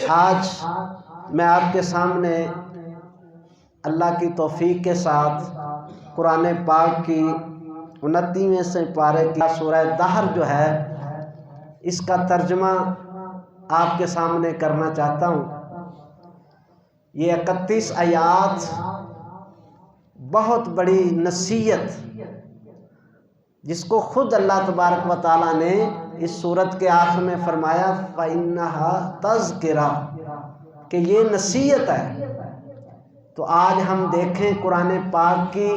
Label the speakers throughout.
Speaker 1: آج میں آپ کے سامنے اللہ کی توفیق کے ساتھ قرآن پاک کی 29ویں سے پارے کی سورہ دہر جو ہے اس کا ترجمہ آپ کے سامنے کرنا چاہتا ہوں۔ یہ 31 آیات بہت بڑی نصیحت جس کو خود اللہ تبارک و تعالیٰ نے اس سورت کے آخر میں فرمایا فَإِنَّهَا تَذْكِرَةٌ کہ یہ نصیحت ہے۔ تو آج ہم دیکھیں قرآن پاک کی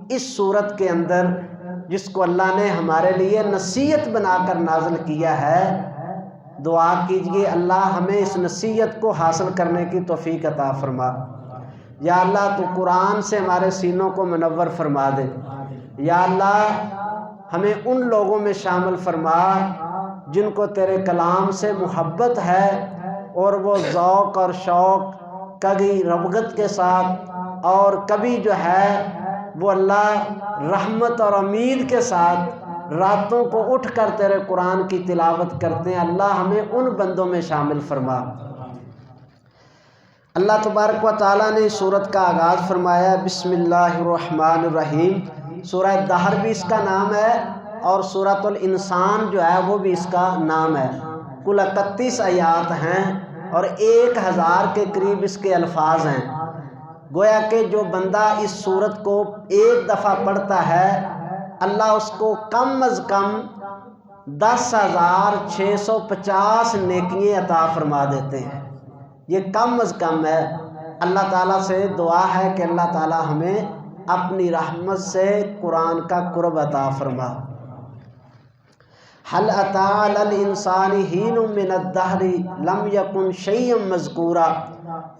Speaker 1: اس سورت کے اندر جس کو اللہ نے ہمارے لیے نصیحت بنا کر نازل کیا ہے، دعا کیجئے اللہ ہمیں اس نصیحت کو حاصل کرنے کی توفیق عطا فرما۔ یا اللہ تو قرآن سے ہمارے سینوں کو منور فرما دے۔ یا اللہ ہمیں ان لوگوں میں شامل فرما جن کو تیرے کلام سے محبت ہے اور وہ ذوق اور شوق کبھی رغبت کے ساتھ اور کبھی جو ہے وہ اللہ رحمت اور امید کے ساتھ راتوں کو اٹھ کر تیرے قرآن کی تلاوت کرتے ہیں۔ اللہ ہمیں ان بندوں میں شامل فرما۔ اللہ تبارک و تعالیٰ نے سورت کا آغاز فرمایا بسم اللہ الرحمن الرحیم۔ سورہ دہر بھی اس کا نام ہے اور سورۃ الانسان جو ہے وہ بھی اس کا نام ہے۔ کل 31 آیات ہیں اور 1000 کے قریب اس کے الفاظ ہیں۔ گویا کہ جو بندہ اس سورت کو ایک دفعہ پڑھتا ہے اللہ اس کو کم از کم 10,650 نیکیاں عطا فرما دیتے ہیں۔ یہ کم از کم ہے۔ اللہ تعالیٰ سے دعا ہے کہ اللہ تعالیٰ ہمیں اپنی رحمت سے قرآن کا قرب عطا فرما۔ هل أتى على الإنسان حين من الدهر لم يكن شيئا مذكورا۔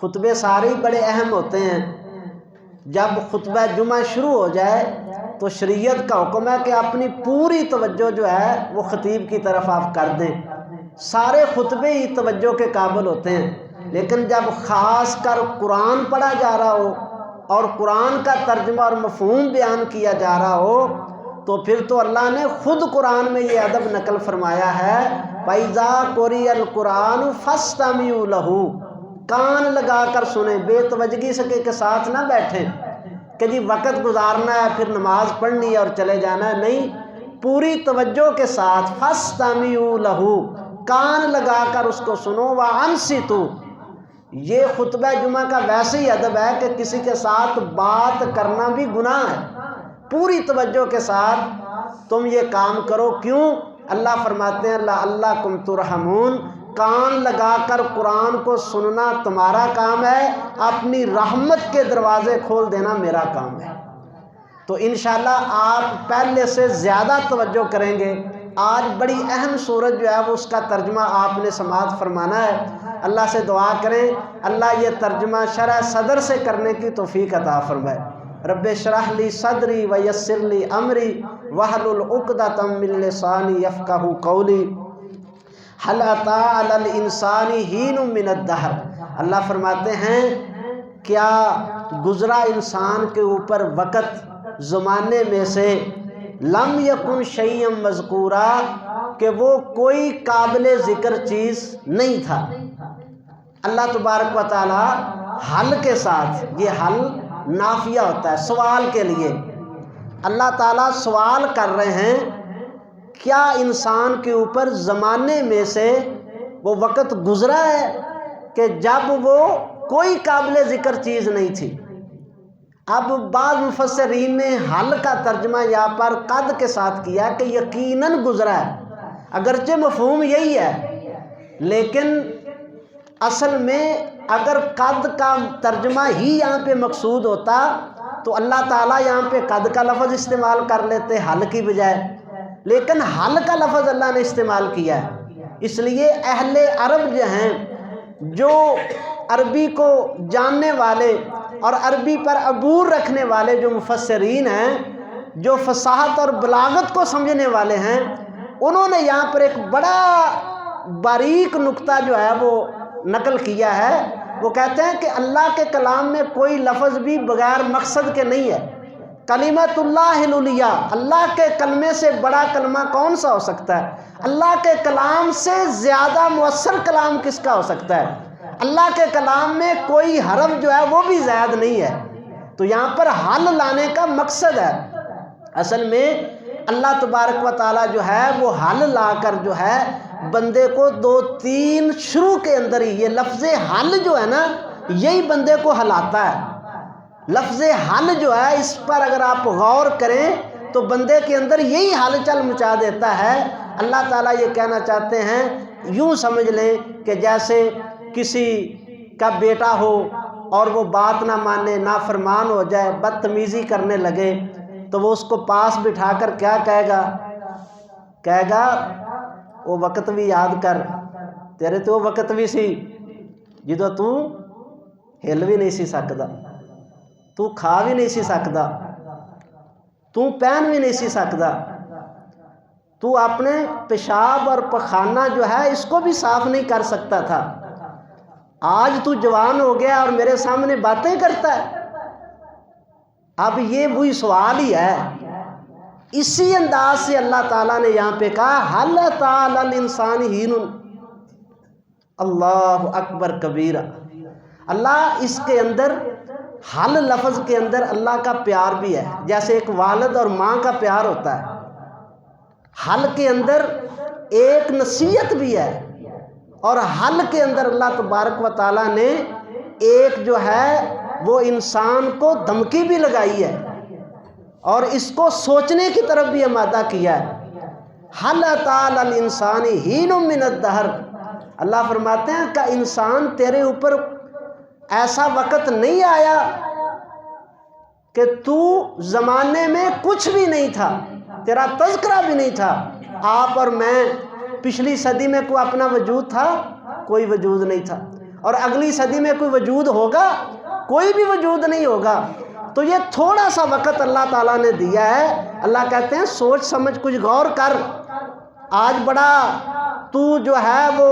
Speaker 1: خطبے سارے بڑے اہم ہوتے ہیں۔ جب خطبہ جمعہ شروع ہو جائے تو شریعت کا حکم ہے کہ اپنی پوری توجہ جو ہے وہ خطیب کی طرف آپ کر دیں۔ سارے خطبے ہی توجہ کے قابل ہوتے ہیں، لیکن جب خاص کر قرآن پڑھا جا رہا ہو اور قرآن کا ترجمہ اور مفہوم بیان کیا جا رہا ہو تو پھر تو اللہ نے خود قرآن میں یہ ادب نقل فرمایا ہے وَإِذَا قُرِئَ الْقُرْآنُ فَاسْتَمِعُوا لَهُ، کان لگا کر سنیں، بے توجگی سے کے ساتھ نہ بیٹھیں کہ جی وقت گزارنا ہے پھر نماز پڑھنی ہے اور چلے جانا ہے، نہیں، پوری توجہ کے ساتھ فَاسْتَمِعُوا لَهُ، کان لگا کر اس کو سنو وَأَنصِتُوا۔ یہ خطبہ جمعہ کا ویسے ہی ادب ہے کہ کسی کے ساتھ بات کرنا بھی گناہ ہے۔ پوری توجہ کے ساتھ تم یہ کام کرو۔ کیوں؟ اللہ فرماتے ہیں لعلکم ترحمون، کان لگا کر قرآن کو سننا تمہارا کام ہے، اپنی رحمت کے دروازے کھول دینا میرا کام ہے۔ تو انشاءاللہ آپ پہلے سے زیادہ توجہ کریں گے۔ آج بڑی اہم سورت جو ہے وہ اس کا ترجمہ آپ نے سماعت فرمانا ہے۔ اللہ سے دعا کریں اللہ یہ ترجمہ شرح صدر سے کرنے کی توفیق عطا فرمائے۔ رب اشرح لی صدری ویسر لی امری واحلل عقدۃ من لسانی یفقہوا قولی۔ هل أتى على الإنسان حين من الدهر، اللہ فرماتے ہیں کیا گزرا انسان کے اوپر وقت زمانے میں سے لم یکن شیئا مذکورا کہ وہ کوئی قابل ذکر چیز نہیں تھا۔ اللہ تبارک و تعالی حل کے ساتھ، یہ حل نافیہ ہوتا ہے سوال کے لیے، اللہ تعالیٰ سوال کر رہے ہیں کیا انسان کے اوپر زمانے میں سے وہ وقت گزرا ہے کہ جب وہ کوئی قابل ذکر چیز نہیں تھی۔ اب بعض مفسرین نے حل کا ترجمہ یہاں پر قد کے ساتھ کیا کہ یقیناً گزرا ہے، اگرچہ مفہوم یہی ہے لیکن اصل میں اگر قد کا ترجمہ ہی یہاں پہ مقصود ہوتا تو اللہ تعالیٰ یہاں پہ قد کا لفظ استعمال کر لیتے حل کی بجائے، لیکن حل کا لفظ اللہ نے استعمال کیا ہے۔ اس لیے اہل عرب جو ہیں، جو عربی کو جاننے والے اور عربی پر عبور رکھنے والے جو مفسرین ہیں، جو فصاحت اور بلاغت کو سمجھنے والے ہیں، انہوں نے یہاں پر ایک بڑا باریک نقطہ جو ہے وہ نقل کیا ہے۔ وہ کہتے ہیں کہ اللہ کے کلام میں کوئی لفظ بھی بغیر مقصد کے نہیں ہے۔ کلمۃ اللہ العلیٰ، اللہ کے کلمے سے بڑا کلمہ کون سا ہو سکتا ہے؟ اللہ کے کلام سے زیادہ مؤثر کلام کس کا ہو سکتا ہے؟ اللہ کے کلام میں کوئی حرف جو ہے وہ بھی زائد نہیں ہے. تو یہاں پر حل لانے کا مقصد ہے. اصل میں اللہ تبارک و تعالیٰ جو ہے وہ حل لا کر جو ہے بندے کو 2-3 شروع کے اندر ہی، یہ لفظ حل جو ہے نا یہی بندے کو ہلاتا ہے. لفظ حل جو ہے اس پر اگر آپ غور کریں تو بندے کے اندر یہی ہلچل مچا دیتا ہے. اللہ تعالیٰ یہ کہنا چاہتے ہیں، یوں سمجھ لیں کہ جیسے کسی کا بیٹا ہو اور وہ بات نہ مانے، نافرمان ہو جائے، بدتمیزی کرنے لگے، تو وہ اس کو پاس بٹھا کر کیا کہے گا؟ کہے گا وہ وقت بھی یاد کر، تیرے تو وہ وقت بھی سی جدو تو ہل بھی نہیں سی سکتا، تو کھا بھی نہیں سی سکتا، تو پہن بھی نہیں سی سکتا، تو اپنے پیشاب اور پخانہ جو ہے اس کو بھی صاف نہیں کر سکتا تھا. آج تو جوان ہو گیا اور میرے سامنے باتیں کرتا ہے. اب یہ وہی سوال ہی ہے. اسی انداز سے اللہ تعالیٰ نے یہاں پہ کہا حل تعالی الانسان ہین. اللہ اکبر کبیرہ. اللہ اس کے اندر حل لفظ کے اندر اللہ کا پیار بھی ہے، جیسے ایک والد اور ماں کا پیار ہوتا ہے. حل کے اندر ایک نصیحت بھی ہے، اور حل کے اندر اللہ تبارک و تعالیٰ نے ایک جو ہے وہ انسان کو دھمکی بھی لگائی ہے اور اس کو سوچنے کی طرف بھی آمادہ کیا ہے. حل تعالی الانسان ہین من الدہر. اللہ فرماتے ہیں کہ انسان تیرے اوپر ایسا وقت نہیں آیا کہ تو زمانے میں کچھ بھی نہیں تھا، تیرا تذکرہ بھی نہیں تھا. آپ اور میں پچھلی صدی میں کوئی اپنا وجود تھا؟ کوئی وجود نہیں تھا. اور اگلی صدی میں کوئی وجود ہوگا؟ کوئی بھی وجود نہیں ہوگا. تو یہ تھوڑا سا وقت اللہ تعالیٰ نے دیا ہے. اللہ کہتے ہیں سوچ سمجھ کچھ غور کر. آج بڑا تو جو ہے وہ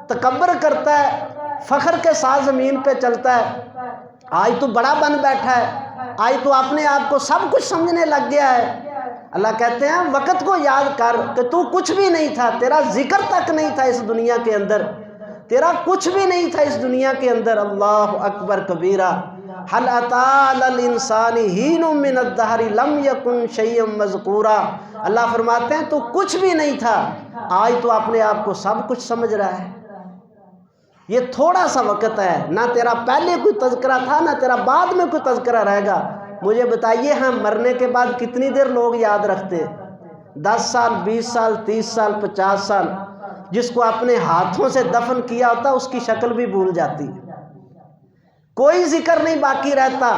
Speaker 1: تکبر کرتا ہے، فخر کے ساتھ زمین پہ چلتا ہے. آج تو بڑا بن بیٹھا ہے، آج تو اپنے آپ کو سب کچھ سمجھنے لگ گیا ہے. اللہ کہتے ہیں وقت کو یاد کر کہ تو کچھ بھی نہیں تھا، تیرا ذکر تک نہیں تھا اس دنیا کے اندر، تیرا کچھ بھی نہیں تھا اس دنیا کے اندر. اللہ اکبر کبیرہ. حل اتی علی الانسان حین من الدہر لم یکن شیئا مذکورا. اللہ فرماتے ہیں تو کچھ بھی نہیں تھا، آج تو اپنے آپ کو سب کچھ سمجھ رہا ہے. یہ تھوڑا سا وقت ہے، نہ تیرا پہلے کوئی تذکرہ تھا نہ تیرا بعد میں کوئی تذکرہ رہے گا. مجھے بتائیے ہم مرنے کے بعد کتنی دیر لوگ یاد رکھتے ہیں؟ 10 سال، 20 سال، 30 سال، 50 سال. جس کو اپنے ہاتھوں سے دفن کیا ہوتا اس کی شکل بھی بھول جاتی، کوئی ذکر نہیں باقی رہتا.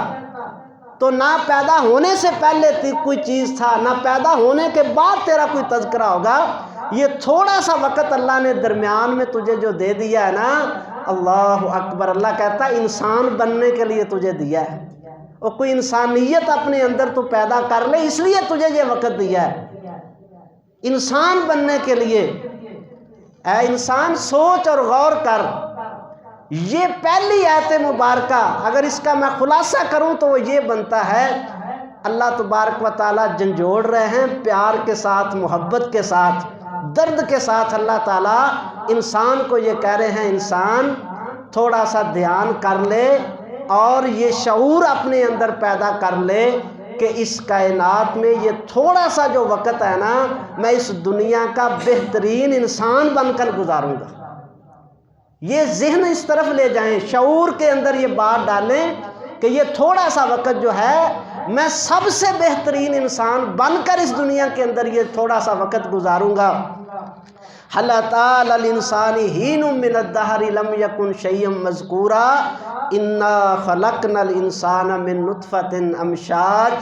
Speaker 1: تو نہ پیدا ہونے سے پہلے کوئی چیز تھا، نہ پیدا ہونے کے بعد تیرا کوئی تذکرہ ہوگا. یہ تھوڑا سا وقت اللہ نے درمیان میں تجھے جو دے دیا ہے نا، اللہ اکبر. اللہ کہتا ہے انسان بننے کے لیے تجھے دیا ہے، اور کوئی انسانیت اپنے اندر تو پیدا کر لے، اس لیے تجھے یہ وقت دیا ہے انسان بننے کے لیے. اے انسان سوچ اور غور کر. یہ پہلی آیت مبارکہ اگر اس کا میں خلاصہ کروں تو وہ یہ بنتا ہے، اللہ تبارک و تعالیٰ جھنجھوڑ رہے ہیں پیار کے ساتھ، محبت کے ساتھ، درد کے ساتھ. اللہ تعالیٰ انسان کو یہ کہہ رہے ہیں انسان تھوڑا سا دھیان کر لے اور یہ شعور اپنے اندر پیدا کر لے کہ اس کائنات میں یہ تھوڑا سا جو وقت ہے نا، میں اس دنیا کا بہترین انسان بن کر گزاروں گا. یہ ذہن اس طرف لے جائیں، شعور کے اندر یہ بات ڈالیں کہ یہ تھوڑا سا وقت جو ہے میں سب سے بہترین انسان بن کر اس دنیا کے اندر یہ تھوڑا سا وقت گزاروں گا. حل اتی علی الانسان حین من الدہر لم یکن شیئا مذکورا انا خلقنا الانسان من نطفۃ امشاج.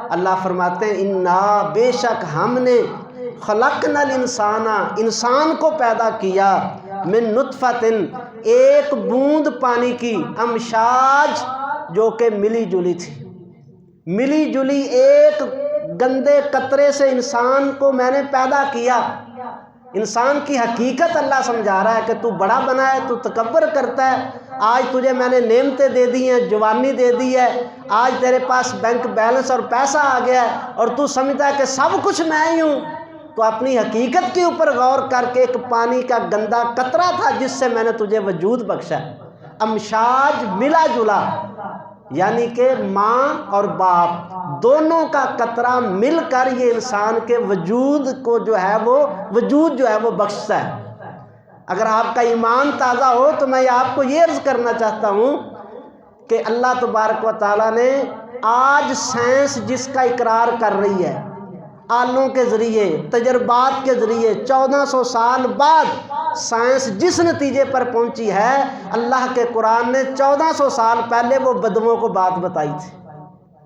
Speaker 1: اللہ فرماتے ہیں انا بے شک ہم نے خلقنا الانسان انسان کو پیدا کیا، من نطفۃ ایک بوند پانی کی، امشاج جو کہ ملی جلی تھی، ملی جلی ایک گندے قطرے سے انسان کو میں نے پیدا کیا. انسان کی حقیقت اللہ سمجھا رہا ہے کہ تو بڑا بنا ہے، تو تکبر کرتا ہے. آج تجھے میں نے نعمتیں دے دی ہیں، جوانی دے دی ہے، آج تیرے پاس بینک بیلنس اور پیسہ آ گیا ہے اور تو سمجھتا ہے کہ سب کچھ میں ہی ہوں. تو اپنی حقیقت کے اوپر غور کر کے ایک پانی کا گندا قطرہ تھا جس سے میں نے تجھے وجود بخشا ہے. امشاج ملا جلا، یعنی کہ ماں اور باپ دونوں کا قطرہ مل کر یہ انسان کے وجود کو جو ہے وہ بخشتا ہے۔ اگر آپ کا ایمان تازہ ہو تو میں آپ کو یہ عرض کرنا چاہتا ہوں کہ اللہ تبارک و تعالیٰ نے آج سائنس جس کا اقرار کر رہی ہے، آلوں کے ذریعے، تجربات کے ذریعے 1400 سال بعد سائنس جس نتیجے پر پہنچی ہے، اللہ کے قرآن نے 1400 سال پہلے وہ بدووں کو بات بتائی تھی۔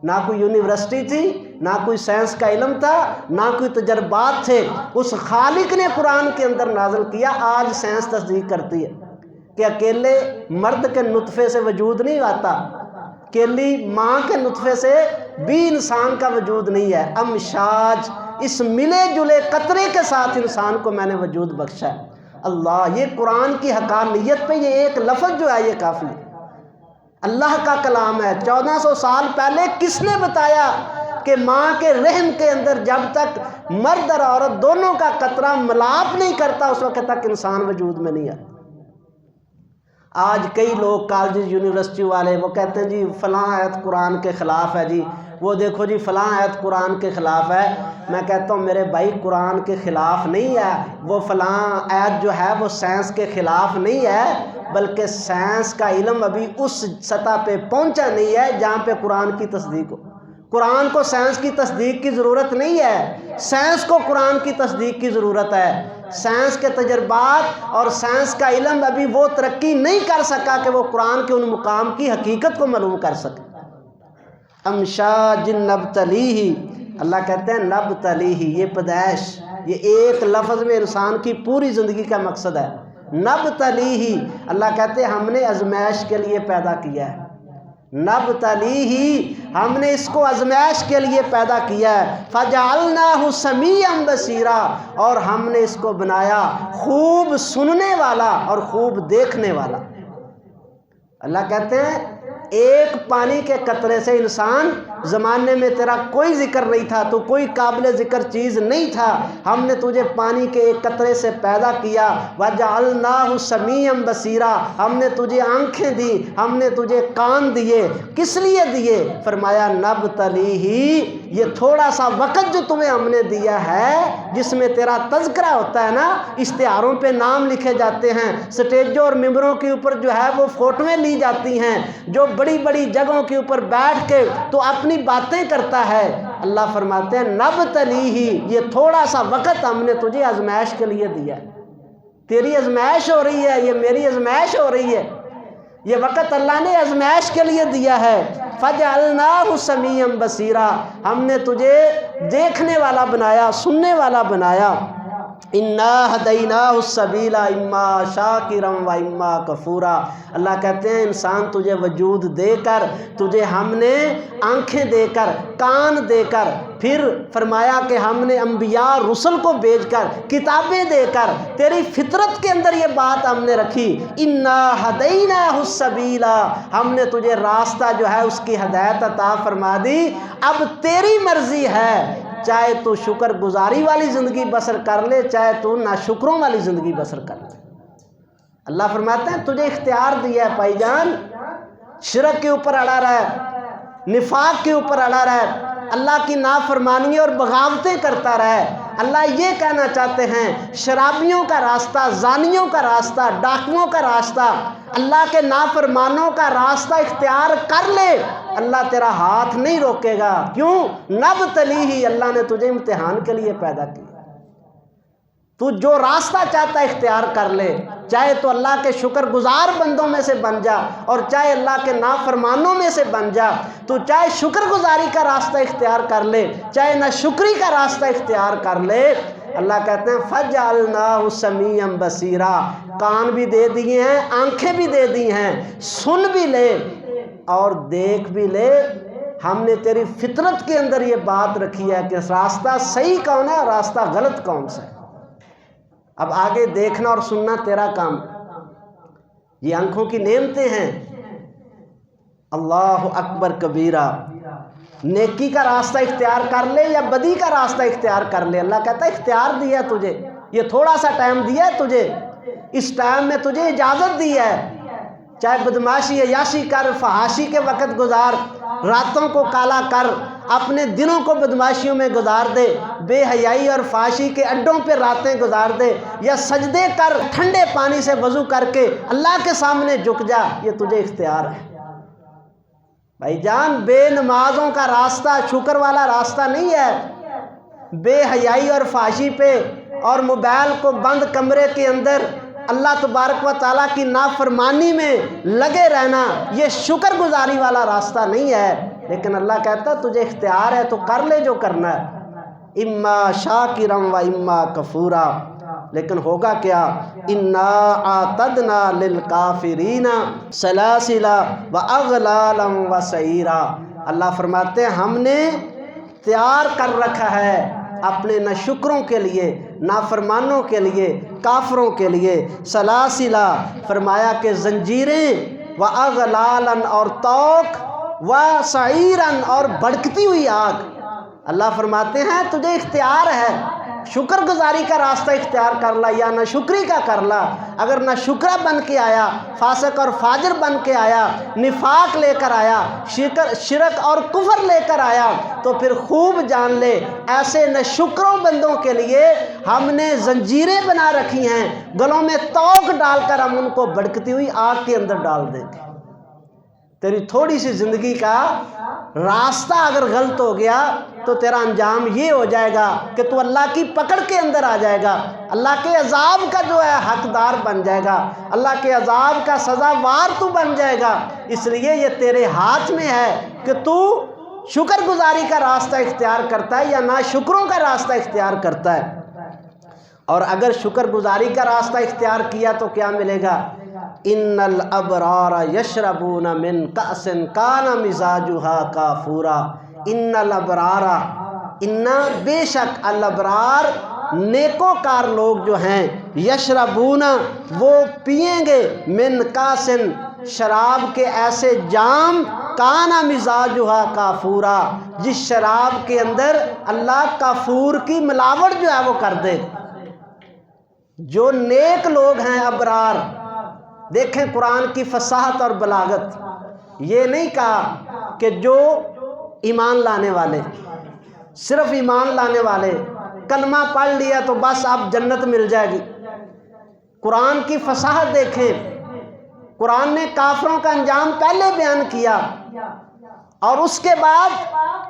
Speaker 1: نہ کوئی یونیورسٹی تھی، نہ کوئی سائنس کا علم تھا، نہ کوئی تجربات تھے، اس خالق نے قرآن کے اندر نازل کیا۔ آج سائنس تصدیق کرتی ہے کہ اکیلے مرد کے نطفے سے وجود نہیں آتا، اکیلی ماں کے نطفے سے بھی انسان کا وجود نہیں ہے۔ امشاج، اس ملے جلے قطرے کے ساتھ انسان کو میں نے وجود بخشا ہے۔ اللہ، یہ قرآن کی حقانیت پہ یہ ایک لفظ جو ہے یہ کافی ہے۔ اللہ کا کلام ہے۔ 1400 سال پہلے کس نے بتایا کہ ماں کے رحم کے اندر جب تک مرد اور عورت دونوں کا قطرہ ملاپ نہیں کرتا اس وقت تک انسان وجود میں نہیں آتا۔ آج کئی لوگ کالجز یونیورسٹی والے وہ کہتے ہیں جی فلاں آیت قرآن کے خلاف ہے، جی وہ دیکھو جی فلاں آیت قرآن کے خلاف ہے۔ میں کہتا ہوں میرے بھائی قرآن کے خلاف نہیں ہے، وہ فلاں آیت جو ہے وہ سائنس کے خلاف نہیں ہے، بلکہ سائنس کا علم ابھی اس سطح پہ پہنچا نہیں ہے جہاں پہ قرآن کی تصدیق ہو۔ قرآن کو سائنس کی تصدیق کی ضرورت نہیں ہے، سائنس کو قرآن کی تصدیق کی ضرورت ہے۔ سائنس کے تجربات اور سائنس کا علم ابھی وہ ترقی نہیں کر سکا کہ وہ قرآن کے ان مقام کی حقیقت کو معلوم کر سکے۔ امشاج نبتلیہ، اللہ کہتے ہیں نبتلیہ، یہ پیدائش، یہ ایک لفظ میں انسان کی پوری زندگی کا مقصد ہے۔ نبتلیہ، اللہ کہتے ہیں ہم نے آزمائش کے لیے پیدا کیا ہے۔ نبتلیہ، ہم نے اس کو آزمائش کے لیے پیدا کیا ہے۔ فجعلناہ سمیعا بصیرا، اور ہم نے اس کو بنایا خوب سننے والا اور خوب دیکھنے والا۔ اللہ کہتے ہیں ایک پانی کے قطرے سے انسان، زمانے میں تیرا کوئی ذکر نہیں تھا، تو کوئی قابل ذکر چیز نہیں تھا، ہم نے تجھے پانی کے ایک قطرے سے پیدا کیا۔ وَجَعَلْنَاهُ سَمِيعًا بَصِيرًا، ہم نے تجھے آنکھیں دی، ہم نے تجھے کان دیے۔ کس لیے دیے؟ فرمایا نبتلیہ، یہ تھوڑا سا وقت جو تمہیں ہم نے دیا ہے جس میں تیرا تذکرہ ہوتا ہے نا، اشتہاروں پہ نام لکھے جاتے ہیں، سٹیجوں اور ممبروں کے اوپر جو ہے وہ فوٹویں لی جاتی ہیں، جو بڑی بڑی جگہوں کے اوپر بیٹھ کے تو اپنی باتیں کرتا ہے۔ اللہ فرماتے ہیں نبتلیہ، یہ تھوڑا سا وقت ہم نے تجھے آزمائش کے لیے دیا ہے۔ تیری آزمائش ہو رہی ہے، یہ میری آزمائش ہو رہی ہے، یہ وقت اللہ نے آزمائش کے لیے دیا ہے۔ فجعلناہ سمیعا بصیرا، ہم نے تجھے دیکھنے والا بنایا، سننے والا بنایا۔ انا ہدیناہ السبیل اما شاکرا و اما کفورا، اللہ کہتے ہیں انسان تجھے وجود دے کر، تجھے ہم نے آنکھیں دے کر، کان دے کر، پھر فرمایا کہ ہم نے انبیاء رسل کو بھیج کر، کتابیں دے کر، تیری فطرت کے اندر یہ بات ہم نے رکھی۔ انا ہدیناہ السبیل، ہم نے تجھے راستہ جو ہے اس کی ہدایت عطا فرما دی۔ اب تیری مرضی ہے، چاہے تو شکر گزاری والی زندگی بسر کر لے، چاہے تو ناشکروں والی زندگی بسر کر لے۔ اللہ فرماتے ہیں تجھے اختیار دیا ہے بھائی جان، شرک کے اوپر اڑا رہا ہے، نفاق کے اوپر اڑا رہا ہے، اللہ کی نافرمانی اور بغاوتیں کرتا رہا ہے۔ اللہ یہ کہنا چاہتے ہیں شرابیوں کا راستہ، زانیوں کا راستہ، ڈاکوؤں کا راستہ، اللہ کے نافرمانوں کا راستہ اختیار کر لے، اللہ تیرا ہاتھ نہیں روکے گا۔ کیوں؟ نبتلیہ، اللہ نے تجھے امتحان کے لیے پیدا کیا۔ تو جو راستہ چاہتا ہے اختیار کر لے، چاہے تو اللہ کے شکر گزار بندوں میں سے بن جا اور چاہے اللہ کے نافرمانوں میں سے بن جا۔ تو چاہے شکر گزاری کا راستہ اختیار کر لے، چاہے ناشکری کا راستہ اختیار کر لے۔ اللہ کہتے ہیں فجعلناہ سمیعا بصیرا، کان بھی دے دیے ہیں، آنکھیں بھی دے دی ہیں، سن بھی لے اور دیکھ بھی لے۔ ہم نے تیری فطرت کے اندر یہ بات رکھی ہے کہ راستہ صحیح کون ہے اور راستہ غلط کون سا ہے۔ اب آگے دیکھنا اور سننا تیرا کام، یہ آنکھوں کی نعمتیں ہیں۔ اللہ اکبر کبیرہ، نیکی کا راستہ اختیار کر لے یا بدی کا راستہ اختیار کر لے، اللہ کہتا ہے اختیار دیا تجھے، یہ تھوڑا سا ٹائم دیا ہے تجھے، اس ٹائم میں تجھے اجازت دی ہے، چاہے بدماشی عیاشی کر، فحاشی کے وقت گزار، راتوں کو کالا کر، اپنے دنوں کو بدماشیوں میں گزار دے، بے حیائی اور فحاشی کے اڈوں پہ راتیں گزار دے، یا سجدے کر، ٹھنڈے پانی سے وضو کر کے اللہ کے سامنے جھک جا، یہ تجھے اختیار ہے۔ بھائی جان، بے نمازوں کا راستہ شکر والا راستہ نہیں ہے۔ بے حیائی اور فحاشی پہ اور موبائل کو بند کمرے کے اندر اللہ تبارک و تعالیٰ کی نافرمانی میں لگے رہنا، یہ شکر گزاری والا راستہ نہیں ہے۔ لیکن اللہ کہتا ہے تجھے اختیار ہے تو کر لے جو کرنا ہے، اما شاکرم و اما کفورا۔ لیکن ہوگا کیا؟ انا اعتدنا للکافرین سلاسلا واغلالا وسعیرا۔ اللہ فرماتے ہیں ہم نے تیار کر رکھا ہے اپنے ناشکروں کے لیے، نافرمانوں کے لیے، کافروں کے لیے سلاسلا، فرمایا کہ زنجیریں، و اغلالن اور توق، و سعیرن اور بھڑکتی ہوئی آگ۔ اللہ فرماتے ہیں تجھے اختیار ہے، شکر گزاری کا راستہ اختیار کر لا یا ناشکری کا کر لا۔ اگر ناشکرا بن کے آیا، فاسق اور فاجر بن کے آیا، نفاق لے کر آیا، شرک اور کفر لے کر آیا، تو پھر خوب جان لے ایسے ناشکروں بندوں کے لیے ہم نے زنجیریں بنا رکھی ہیں، گلوں میں توق ڈال کر ہم ان کو بھڑکتی ہوئی آگ کے اندر ڈال دیں گے۔ تیری تھوڑی سی زندگی کا راستہ اگر غلط ہو گیا تو تیرا انجام یہ ہو جائے گا کہ تو اللہ کی پکڑ کے اندر آ جائے گا، اللہ کے عذاب کا جو ہے حقدار بن جائے گا، اللہ کے عذاب کا سزاوار تو بن جائے گا۔ اس لیے یہ تیرے ہاتھ میں ہے کہ تو شکر گزاری کا راستہ اختیار کرتا ہے یا ناشکروں کا راستہ اختیار کرتا ہے۔ اور اگر شکر گزاری کا راستہ اختیار کیا تو کیا ملے گا؟ ان الابرار یشربون من کأس کان مزاجها کافورا۔ ان الابرار، ان بے شک الابرار نیکوکار لوگ جو ہیں، یشربون وہ پئیں گے، من کأس شراب کے ایسے جام، کان مزاجها کافورا جس شراب کے اندر اللہ کافور کی ملاوٹ جو ہے وہ کر دے۔ جو نیک لوگ ہیں ابرار، دیکھیں قرآن کی فصاحت اور بلاغت، یہ نہیں کہا کہ جو ایمان لانے والے، صرف ایمان لانے والے، کلمہ پڑھ لیا تو بس اب جنت مل جائے گی۔ قرآن کی فصاحت دیکھیں، قرآن نے کافروں کا انجام پہلے بیان کیا اور اس کے بعد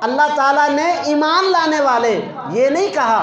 Speaker 1: اللہ تعالیٰ نے ایمان لانے والے، یہ نہیں کہا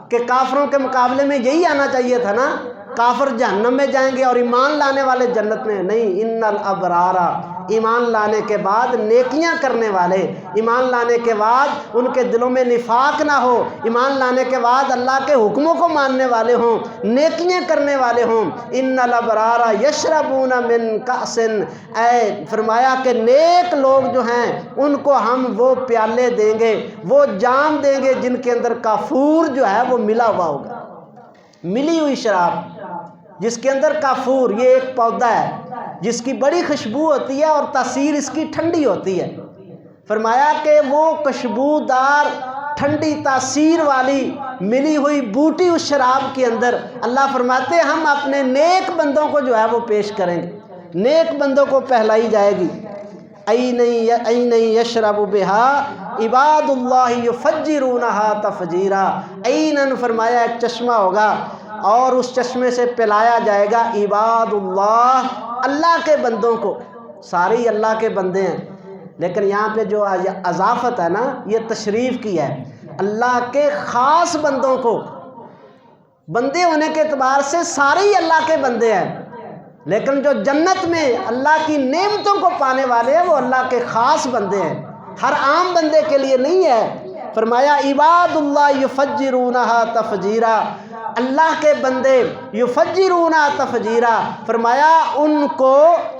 Speaker 1: کہ کافروں کے مقابلے میں یہی آنا چاہیے تھا نا، کافر جہنم میں جائیں گے اور ایمان لانے والے جنت میں، نہیں۔ ان الابرارا، ایمان لانے کے بعد نیکیاں کرنے والے، ایمان لانے کے بعد ان کے دلوں میں نفاق نہ ہو، ایمان لانے کے بعد اللہ کے حکموں کو ماننے والے ہوں، نیکیاں کرنے والے ہوں۔ ان الابرارا یشربون من کأس، اے فرمایا کہ نیک لوگ جو ہیں ان کو ہم وہ پیالے دیں گے، وہ جام دیں گے جن کے اندر کافور جو ہے وہ ملا ہوا ہوگا، ملی ہوئی شراب جس کے اندر کافور، یہ ایک پودا ہے جس کی بڑی خوشبو ہوتی ہے اور تاثیر اس کی ٹھنڈی ہوتی ہے۔ فرمایا کہ وہ خوشبودار ٹھنڈی تاثیر والی ملی ہوئی بوٹی اس شراب کے اندر، اللہ فرماتے ہیں ہم اپنے نیک بندوں کو جو ہے وہ پیش کریں گے، نیک بندوں کو پہلائی جائے گی۔ این یشرب بہا عباد اللہ یفجرونہا تفجیرا۔ اینن فرمایا ایک چشمہ ہوگا اور اس چشمے سے پلایا جائے گا عباد اللہ، اللہ کے بندوں کو، سارے ہی اللہ کے بندے ہیں، لیکن یہاں پہ جو اضافت ہے نا یہ تشریف کی ہے، اللہ کے خاص بندوں کو۔ بندے ہونے کے اعتبار سے سارے ہی اللہ کے بندے ہیں، لیکن جو جنت میں اللہ کی نعمتوں کو پانے والے ہیں وہ اللہ کے خاص بندے ہیں، ہر عام بندے کے لیے نہیں ہے۔ فرمایا عباد اللہ یفجرونہا تفجیرا، اللہ کے بندے یفجرونہا تفجیرا، فرمایا ان کو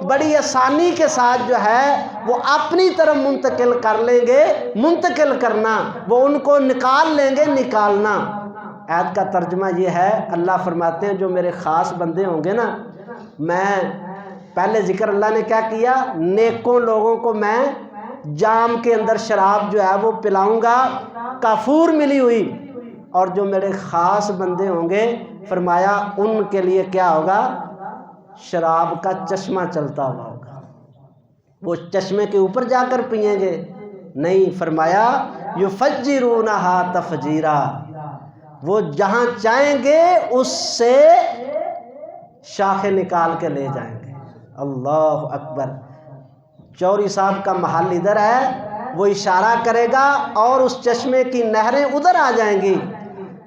Speaker 1: بڑی آسانی کے ساتھ جو ہے وہ اپنی طرف منتقل کر لیں گے، منتقل کرنا، وہ ان کو نکال لیں گے، نکالنا۔ آیت کا ترجمہ یہ ہے، اللہ فرماتے ہیں جو میرے خاص بندے ہوں گے نا، میں پہلے ذکر اللہ نے کیا کیا، نیکوں لوگوں کو میں جام کے اندر شراب جو ہے وہ پلاؤں گا کافور ملی ہوئی، اور جو میرے خاص بندے ہوں گے فرمایا ان کے لیے کیا ہوگا، شراب کا چشمہ چلتا ہوا ہوگا، وہ چشمے کے اوپر جا کر پئیں گے؟ نہیں، فرمایا یفجرونہا تفجیرا، وہ جہاں چاہیں گے اس سے شاخیں نکال کے لے جائیں گے۔ اللہ اکبر۔ چوری صاحب کا محل ادھر ہے، وہ اشارہ کرے گا اور اس چشمے کی نہریں ادھر آ جائیں گی۔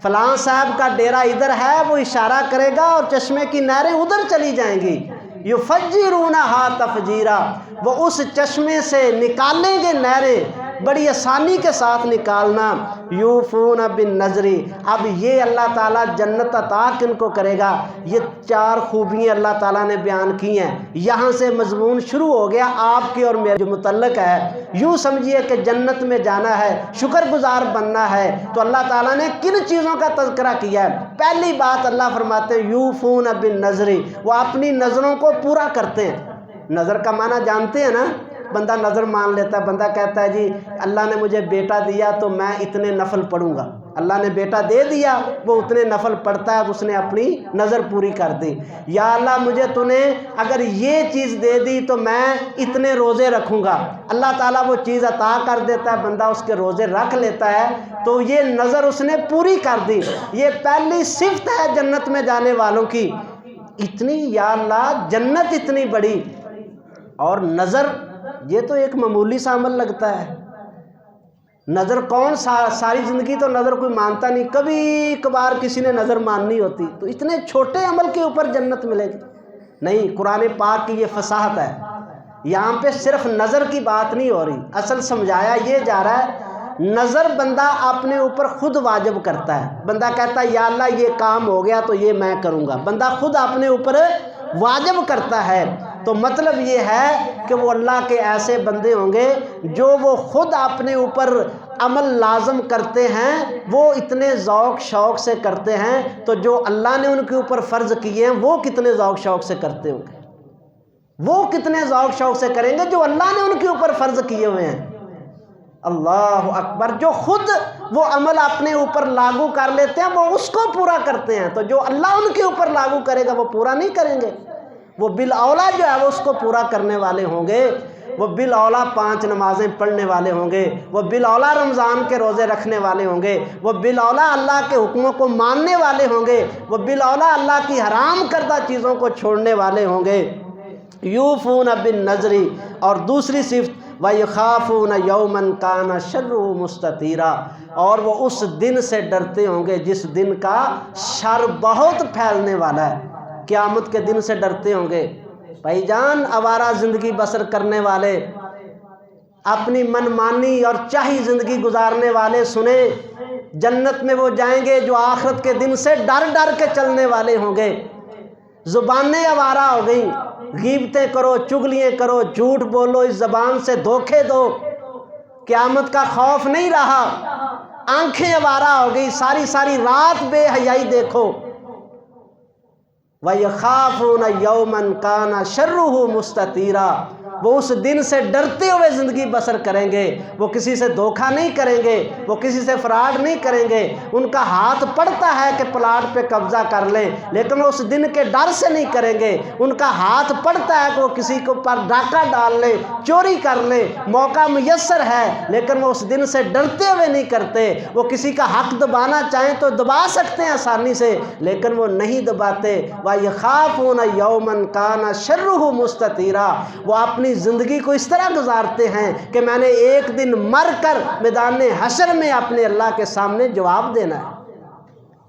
Speaker 1: فلاں صاحب کا ڈیرہ ادھر ہے، وہ اشارہ کرے گا اور چشمے کی نہریں ادھر چلی جائیں گی۔ یفجرونہا تفجیرا، وہ اس چشمے سے نکالیں گے نہریں، بڑی آسانی کے ساتھ نکالنا۔ یوفون بالنذری، اب یہ اللہ تعالیٰ جنت عطا کن کو کرے گا؟ یہ 4 خوبیاں اللہ تعالیٰ نے بیان کی ہیں۔ یہاں سے مضمون شروع ہو گیا آپ کے اور میرے جو متعلق ہے۔ یوں سمجھیے کہ جنت میں جانا ہے، شکر گزار بننا ہے، تو اللہ تعالیٰ نے کن چیزوں کا تذکرہ کیا ہے؟ پہلی بات اللہ فرماتے ہیں یوفون بالنذری، وہ اپنی نظروں کو پورا کرتے ہیں۔ نظر کا معنی جانتے ہیں نا؟ بندہ نظر مان لیتا ہے، بندہ کہتا ہے جی اللہ نے مجھے بیٹا دیا تو میں اتنے نفل پڑھوں گا، اللہ نے بیٹا دے دیا، وہ اتنے نفل پڑھتا ہے، تو اس نے اپنی نظر پوری کر دی۔ یا اللہ مجھے تو نے اگر یہ چیز دے دی تو میں اتنے روزے رکھوں گا، اللہ تعالیٰ وہ چیز عطا کر دیتا ہے، بندہ اس کے روزے رکھ لیتا ہے، تو یہ نظر اس نے پوری کر دی۔ یہ پہلی صفت ہے جنت میں جانے والوں کی۔ اتنی، یا اللہ جنت اتنی بڑی، اور نظر یہ تو ایک معمولی سا عمل لگتا ہے۔ نظر کون ساری زندگی تو نظر کوئی مانتا نہیں، کبھی کبھار کسی نے نظر ماننی ہوتی، تو اتنے چھوٹے عمل کے اوپر جنت ملے گی؟ نہیں، قرآن پاک کی یہ فصاحت ہے۔ یہاں پہ صرف نظر کی بات نہیں ہو رہی، اصل سمجھایا یہ جا رہا ہے نظر بندہ اپنے اوپر خود واجب کرتا ہے۔ بندہ کہتا ہے یا اللہ یہ کام ہو گیا تو یہ میں کروں گا، بندہ خود اپنے اوپر واجب کرتا ہے۔ تو مطلب یہ ہے کہ وہ اللہ کے ایسے بندے ہوں گے جو وہ خود اپنے اوپر عمل لازم کرتے ہیں، وہ اتنے ذوق شوق سے کرتے ہیں، تو جو اللہ نے ان کے اوپر فرض کیے ہیں وہ کتنے ذوق شوق سے کرتے ہوں گے؟ وہ کتنے ذوق شوق سے کریں گے جو اللہ نے ان کے اوپر فرض کیے ہوئے ہیں؟ اللہ اکبر۔ جو خود وہ عمل اپنے اوپر لاگو کر لیتے ہیں وہ اس کو پورا کرتے ہیں، تو جو اللہ ان کے اوپر لاگو کرے گا وہ پورا نہیں کریں گے۔ وہ بالاولیٰ جو ہے وہ اس کو پورا کرنے والے ہوں گے، وہ بالاولیٰ 5 نمازیں پڑھنے والے ہوں گے، وہ بالاولیٰ رمضان کے روزے رکھنے والے ہوں گے، وہ بالاولیٰ اللہ کے حکموں کو ماننے والے ہوں گے، وہ بالاولیٰ اللہ کی حرام کردہ چیزوں کو چھوڑنے والے ہوں گے۔ یوفون بالنذر، اور دوسری صفت وَيَخَافُونَ يَوْمًا كَانَ شَرُّهُ مُسْتَطِيرًا، اور وہ اس دن سے ڈرتے ہوں گے جس دن کا شر بہت پھیلنے والا ہے۔ قیامت کے دن سے ڈرتے ہوں گے۔ بھائی جان، آوارہ زندگی بسر کرنے والے، اپنی من مانی اور چاہی زندگی گزارنے والے سنیں، جنت میں وہ جائیں گے جو آخرت کے دن سے ڈر ڈر کے چلنے والے ہوں گے۔ زبانیں آوارہ ہو گئیں، غیبتیں کرو، چگلیاں کرو، جھوٹ بولو، اس زبان سے دھوکے دو، قیامت کا خوف نہیں رہا۔ آنکھیں آوارہ ہو گئی، ساری ساری رات بے حیائی دیکھو۔ وَيَخَافُونَ يَوْمًا كَانَ شَرُّهُ مُسْتَطِيرًا، وہ اس دن سے ڈرتے ہوئے زندگی بسر کریں گے۔ وہ کسی سے دھوکہ نہیں کریں گے، وہ کسی سے فراڈ نہیں کریں گے۔ ان کا ہاتھ پڑتا ہے کہ پلاٹ پہ قبضہ کر لیں، لیکن وہ اس دن کے ڈر سے نہیں کریں گے۔ ان کا ہاتھ پڑتا ہے کہ وہ کسی کے اوپر ڈاکہ ڈال لیں، چوری کر لیں، موقع میسر ہے، لیکن وہ اس دن سے ڈرتے ہوئے نہیں کرتے۔ وہ کسی کا حق دبانا چاہیں تو دبا سکتے ہیں آسانی سے، لیکن وہ نہیں دباتے۔ وَيَخَافُونَ يَوْمًا كَانَ شَرُّهُ مُسْتَطِيرًا، وہ اپنی زندگی کو اس طرح گزارتے ہیں کہ میں نے ایک دن مر کر میدان حشر میں اپنے اللہ کے سامنے جواب دینا ہے۔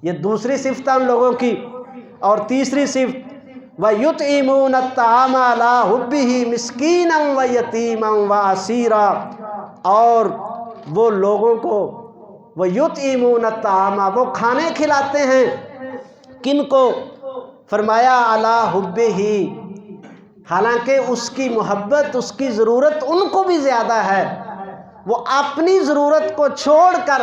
Speaker 1: یہ دوسری صفت ہے ان لوگوں کی۔ اور تیسری صفت وَيُطْعِمُونَ الطَّعَامَ عَلَىٰ حُبِّهِ مِسْكِينًا وَيَتِيمًا وَأَسِيرًا، اور وہ لوگوں کو وَيُطْعِمُونَ الطَّعَامَ، وہ کھانے کھلاتے ہیں، کن کو؟ فرمایا عَلَىٰ حُبِّهِ، حالانکہ اس کی محبت، اس کی ضرورت ان کو بھی زیادہ ہے۔ وہ اپنی ضرورت کو چھوڑ کر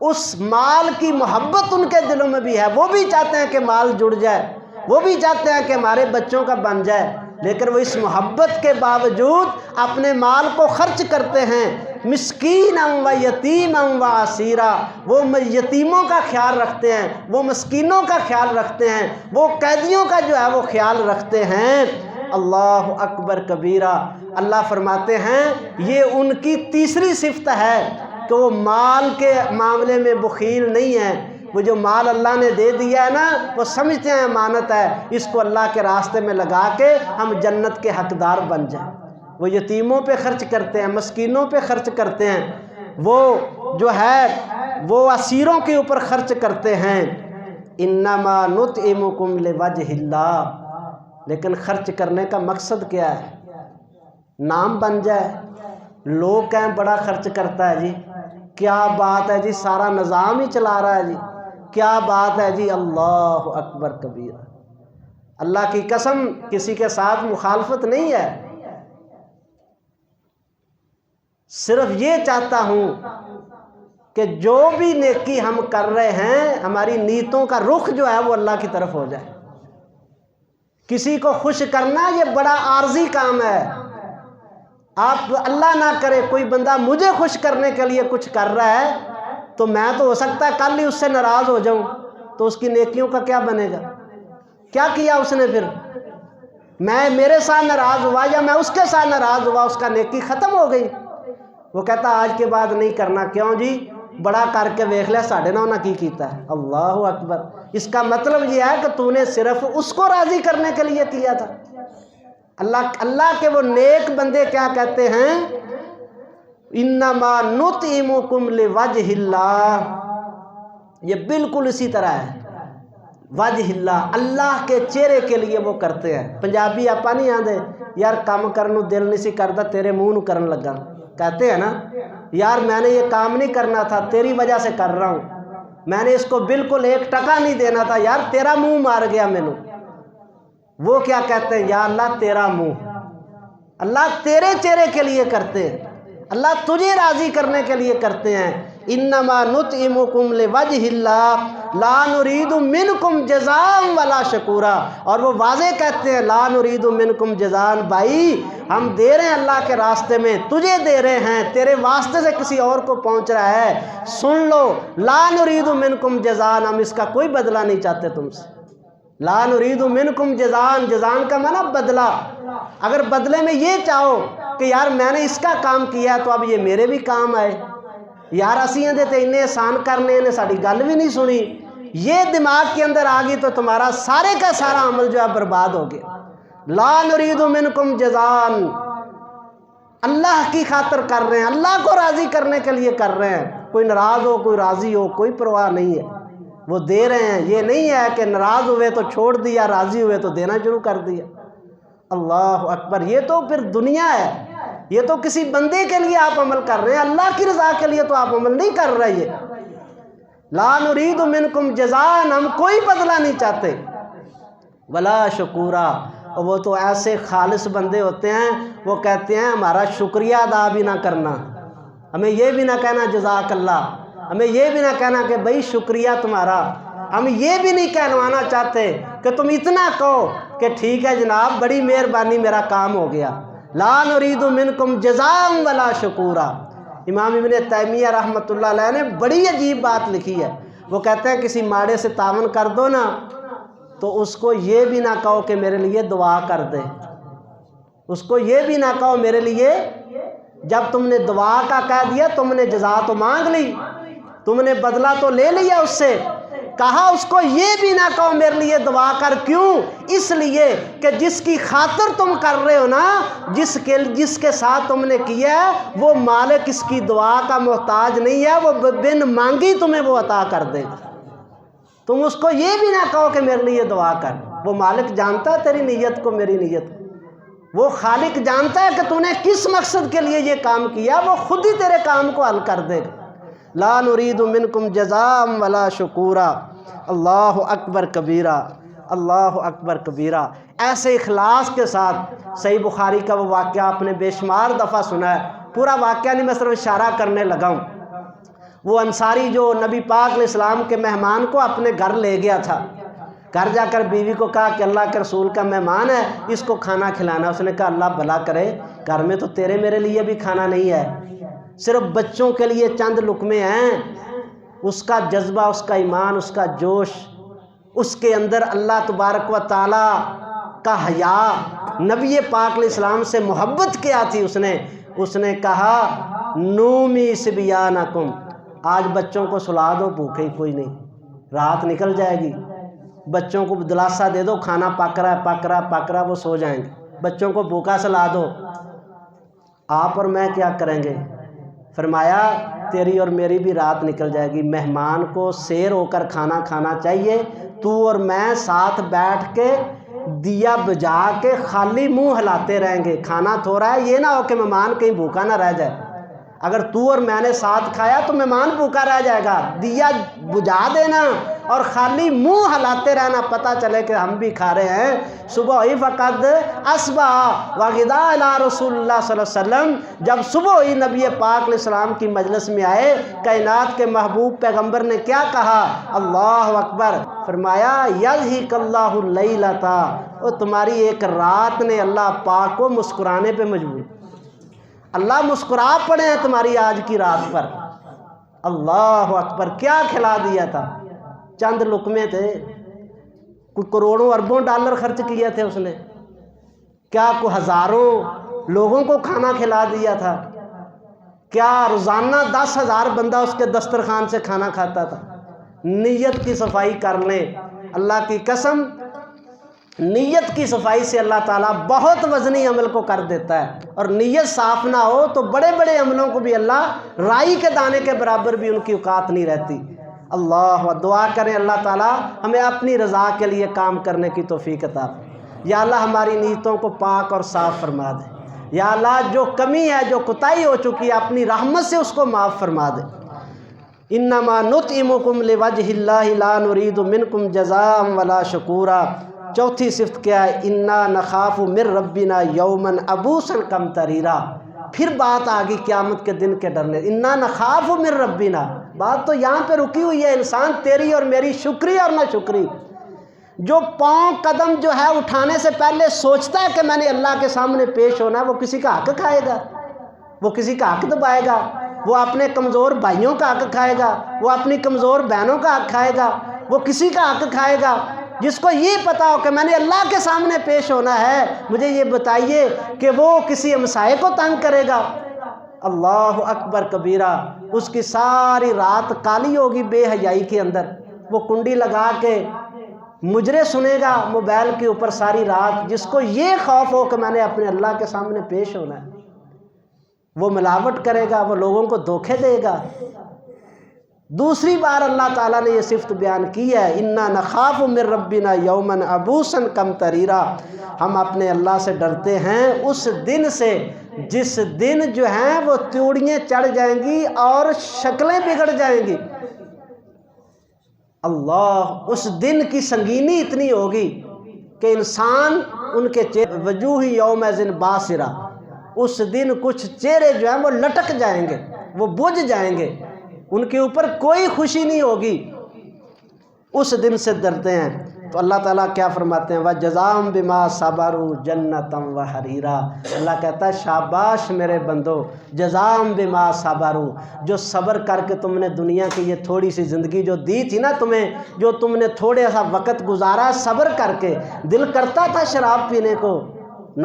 Speaker 1: اس مال کی محبت ان کے دلوں میں بھی ہے۔ وہ بھی چاہتے ہیں کہ مال جڑ جائے، وہ بھی چاہتے ہیں کہ ہمارے بچوں کا بن جائے، لیکن وہ اس محبت کے باوجود اپنے مال کو خرچ کرتے ہیں۔ مسکینا و یتیما و اسیرا، وہ یتیموں کا خیال رکھتے ہیں، وہ مسکینوں کا خیال رکھتے ہیں، وہ قیدیوں کا جو ہے وہ خیال رکھتے ہیں۔ اللہ اکبر کبیرہ۔ اللہ فرماتے ہیں یہ ان کی تیسری صفت ہے کہ وہ مال کے معاملے میں بخیل نہیں ہیں۔ وہ جو مال اللہ نے دے دیا ہے نا، وہ سمجھتے ہیں امانت ہے، اس کو اللہ کے راستے میں لگا کے ہم جنت کے حقدار بن جائیں۔ وہ یتیموں پہ خرچ کرتے ہیں، مسکینوں پہ خرچ کرتے ہیں، وہ جو ہے وہ اسیروں کے اوپر خرچ کرتے ہیں۔ انما نطعمکم لوجہ اللہ، لیکن خرچ کرنے کا مقصد کیا ہے؟ نام بن جائے، لوگ کہیں بڑا خرچ کرتا ہے جی، کیا بات ہے جی، سارا نظام ہی چلا رہا ہے جی، کیا بات ہے جی۔ اللہ اکبر کبیرہ۔ اللہ کی قسم کسی کے ساتھ مخالفت نہیں ہے، صرف یہ چاہتا ہوں کہ جو بھی نیکی ہم کر رہے ہیں ہماری نیتوں کا رخ جو ہے وہ اللہ کی طرف ہو جائے۔ کسی کو خوش کرنا یہ بڑا عارضی کام ہے۔ آپ اللہ نہ کرے کوئی بندہ مجھے خوش کرنے کے لیے کچھ کر رہا ہے تو میں تو ہو سکتا ہے کل ہی اس سے ناراض ہو جاؤں، تو اس کی نیکیوں کا کیا بنے گا؟ کیا کیا اس نے؟ پھر میں میرے ساتھ ناراض ہوا یا میں اس کے ساتھ ناراض ہوا، اس کا نیکی ختم ہو گئی۔ وہ کہتا آج کے بعد نہیں کرنا۔ کیوں جی؟ بڑا کر کے دیکھ لیا ساڑھے نو نہ کی کیتا ہے۔ اللہ اکبر۔ اس کا مطلب یہ ہے کہ تو نے صرف اس کو راضی کرنے کے لیے کیا تھا۔ اللہ کے وہ نیک بندے کیا کہتے ہیں؟ انما نطعمکم لوجہ اللہ، یہ بالکل اسی طرح ہے۔ وجہ اللہ، اللہ کے چہرے کے لیے وہ کرتے ہیں۔ پنجابی آپ نہیں آندے یار کام کرنو دل نہیں سی کردا تیرے منہ نو کرن لگا، کہتے ہیں نا یار میں نے یہ کام نہیں کرنا تھا تیری وجہ سے کر رہا ہوں، میں نے اس کو بالکل 1 ٹکا نہیں دینا تھا یار تیرا منہ مار گیا مینوں۔ وہ کیا کہتے ہیں؟ یا اللہ تیرا منہ، اللہ تیرے چہرے کے لیے کرتے ہیں، اللہ تجھے راضی کرنے کے لیے کرتے ہیں۔ انما نطعمکم لوجہ اللہ لا نرید منکم جزاء ولا شکورا، اور وہ واضح کہتے ہیں لا نرید منکم جزاء، بھائی ہم دے رہے ہیں اللہ کے راستے میں، تجھے دے رہے ہیں، تیرے واسطے سے کسی اور کو پہنچ رہا ہے، سن لو لا نرید منکم جزاء، ہم اس کا کوئی بدلہ نہیں چاہتے تم سے۔ لا نرید منکم جزاء، جزاء کا معنی بدلہ۔ اگر بدلے میں یہ چاہو کہ یار میں نے اس کا کام کیا تو اب یہ میرے بھی کام آئے، یار اسی دے تے انہیں احسان کرنے نے ساری گل بھی نہیں سنی، یہ دماغ کے اندر آ گئی تو تمہارا سارے کا سارا عمل جو ہے برباد ہو گیا۔ لا نرید منکم جزاء، اللہ کی خاطر کر رہے ہیں، اللہ کو راضی کرنے کے لیے کر رہے ہیں، کوئی ناراض ہو کوئی راضی ہو کوئی پرواہ نہیں ہے، وہ دے رہے ہیں۔ یہ نہیں ہے کہ ناراض ہوئے تو چھوڑ دیا، راضی ہوئے تو دینا شروع کر دیا۔ اللہ اکبر۔ یہ تو پھر دنیا ہے، یہ تو کسی بندے کے لیے آپ عمل کر رہے ہیں، اللہ کی رضا کے لیے تو آپ عمل نہیں کر رہے۔ یہ لا نرید منکم جزاء، ہم کوئی بدلہ نہیں چاہتے، ولا شکورا۔ اور وہ تو ایسے خالص بندے ہوتے ہیں وہ کہتے ہیں ہمارا شکریہ ادا بھی نہ کرنا، ہمیں یہ بھی نہ کہنا جزاک اللہ، ہمیں یہ بھی نہ کہنا کہ بھائی شکریہ تمہارا، ہم یہ بھی نہیں کہلوانا چاہتے کہ تم اتنا کہو کہ ٹھیک ہے جناب بڑی مہربانی میرا کام ہو گیا۔ لا نرید منکم جزاء ولا شکورا۔ امام ابن تیمیہ رحمۃ اللہ علیہ نے بڑی عجیب بات لکھی ہے، وہ کہتے ہیں کسی ماڑے سے تعاون کر دو نا تو اس کو یہ بھی نہ کہو کہ میرے لیے دعا کر دے، اس کو یہ بھی نہ کہو میرے لیے، جب تم نے دعا کا کہہ دیا تم نے جزا تو مانگ لی، تم نے بدلہ تو لے لیا اس سے، کہا اس کو یہ بھی نہ کہو میرے لیے دعا کر۔ کیوں؟ اس لیے کہ جس کی خاطر تم کر رہے ہو نا، جس کے ساتھ تم نے کیا ہے وہ مالک اس کی دعا کا محتاج نہیں ہے، وہ بن مانگی تمہیں وہ عطا کر دے گا۔ تم اس کو یہ بھی نہ کہو کہ میرے لیے دعا کر، وہ مالک جانتا ہے تیری نیت کو میری نیت کو، وہ خالق جانتا ہے کہ تو نے کس مقصد کے لیے یہ کام کیا، وہ خود ہی تیرے کام کو حل کر دے گا۔ لا نرید منکم جزاء ولا شکورا۔ اللہ اکبر کبیرہ، اللہ اکبر کبیرہ۔ ایسے اخلاص کے ساتھ صحیح بخاری کا وہ واقعہ آپ نے بے شمار دفعہ سنا ہے، پورا واقعہ نہیں میں صرف اشارہ کرنے لگا ہوں۔ وہ انصاری جو نبی پاک علیہ السلام کے مہمان کو اپنے گھر لے گیا تھا، گھر جا کر بیوی کو کہا کہ اللہ کے رسول کا مہمان ہے اس کو کھانا کھلانا، اس نے کہا اللہ بھلا کرے گھر میں تو تیرے میرے لیے بھی کھانا نہیں ہے، صرف بچوں کے لیے چند لقمے ہیں، اس کا جذبہ، اس کا ایمان، اس کا جوش، اس کے اندر اللہ تبارک و تعالی کا حیا، نبی پاک علیہ السلام سے محبت کیا تھی، اس نے کہا نومی سبیانکم، آج بچوں کو سلا دو، بھوکے ہی کوئی نہیں، رات نکل جائے گی، بچوں کو دلاسہ دے دو، کھانا پک رہا وہ سو جائیں گے، بچوں کو بھوکا سلا دو، آپ اور میں کیا کریں گے؟ فرمایا تیری اور میری بھی رات نکل جائے گی، مہمان کو سیر ہو کر کھانا کھانا چاہیے، تو اور میں ساتھ بیٹھ کے دیا بجا کے خالی منہ ہلاتے رہیں گے، کھانا تھوڑا ہے، یہ نہ ہو کہ مہمان کہیں بھوکا نہ رہ جائے، اگر تو اور میں نے ساتھ کھایا تو مہمان بھوکا رہ جائے گا، دیا بجھا دینا اور خالی منہ ہلاتے رہنا، پتہ چلے کہ ہم بھی کھا رہے ہیں۔ صبح ہوئی فقد اصبح وغدا الی رسول اللہ صلی اللہ علیہ وسلم، جب صبح ہوئی نبی پاک علیہ السلام کی مجلس میں آئے، کائنات کے محبوب پیغمبر نے کیا کہا؟ اللہ اکبر، فرمایا یضحک اللہ اللیلۃ، اور تمہاری ایک رات نے اللہ پاک کو مسکرانے پہ مجبور، اللہ مسکرا پڑے ہیں تمہاری آج کی رات پر۔ اللہ اکبر، کیا کھلا دیا تھا؟ چند لقمے تھے، کوئی کروڑوں اربوں ڈالر خرچ کیے تھے اس نے، کیا کوئی ہزاروں لوگوں کو کھانا کھلا دیا تھا، کیا روزانہ 10,000 بندہ اس کے دسترخوان سے کھانا کھاتا تھا؟ نیت کی صفائی کر لیں، اللہ کی قسم، نیت کی صفائی سے اللہ تعالیٰ بہت وزنی عمل کو کر دیتا ہے، اور نیت صاف نہ ہو تو بڑے بڑے عملوں کو بھی اللہ رائی کے دانے کے برابر بھی ان کی اوقات نہیں رہتی۔ اللہ، دعا کریں اللہ تعالیٰ ہمیں اپنی رضا کے لیے کام کرنے کی توفیق عطا فرمائے۔ یا اللہ ہماری نیتوں کو پاک اور صاف فرما دے، یا اللہ جو کمی ہے، جو کوتاہی ہو چکی ہے، اپنی رحمت سے اس کو معاف فرما دے۔ انما نطعمکم لوجہ اللہ لا نرید منکم جزاء ولا شکورا۔ چوتھی صفت کیا ہے؟ انا نخاف من ربنا یوما عبوسا قمطریرا۔ پھر بات آگی قیامت کے دن کے ڈرنے، انا نخاف من ربنا، بات تو یہاں پہ رکی ہوئی ہے، انسان تیری اور میری شکری اور نہ شکری، جو پاؤں قدم جو ہے اٹھانے سے پہلے سوچتا ہے کہ میں نے اللہ کے سامنے پیش ہونا ہے، وہ کسی کا حق کھائے گا، وہ کسی کا حق دبائے گا، وہ اپنے کمزور بھائیوں کا حق کھائے گا، وہ اپنی کمزور بہنوں کا حق کھائے گا، وہ کسی کا حق کھائے گا؟ جس کو یہ پتا ہو کہ میں نے اللہ کے سامنے پیش ہونا ہے، مجھے یہ بتائیے کہ وہ کسی ہمسائے کو تنگ کرے گا؟ اللہ اکبر کبیرہ، اس کی ساری رات کالی ہوگی بے حیائی کے اندر، وہ کنڈی لگا کے مجرے سنے گا موبائل کے اوپر ساری رات، جس کو یہ خوف ہو کہ میں نے اپنے اللہ کے سامنے پیش ہونا ہے، وہ ملاوٹ کرے گا، وہ لوگوں کو دھوکے دے گا۔ دوسری بار اللہ تعالیٰ نے یہ صفت بیان کی ہے، انا نخاف من ربنا یوما عبوسا قمطریرا، ہم اپنے اللہ سے ڈرتے ہیں اس دن سے جس دن جو ہیں وہ تیوڑیاں چڑھ جائیں گی اور شکلیں بگڑ جائیں گی۔ اللہ، اس دن کی سنگینی اتنی ہوگی کہ انسان ان کے وجوہ یومئذ باسرہ، اس دن کچھ چہرے جو ہیں وہ لٹک جائیں گے، وہ بجھ جائیں گے، ان کے اوپر کوئی خوشی نہیں ہوگی، اس دن سے ڈرتے ہیں۔ تو اللہ تعالیٰ کیا فرماتے ہیں؟ وَجَزَاهُمْ بِمَا صَبَرُوا جَنَّةً وَحَرِيرًا۔ اللہ کہتا ہے شاباش میرے بندو، جزاءً بِمَا صَبَرُوا، جو صبر کر کے تم نے دنیا کی یہ تھوڑی سی زندگی جو دی تھی نا تمہیں، جو تم نے تھوڑے سا وقت گزارا صبر کر کے، دل کرتا تھا شراب پینے کو،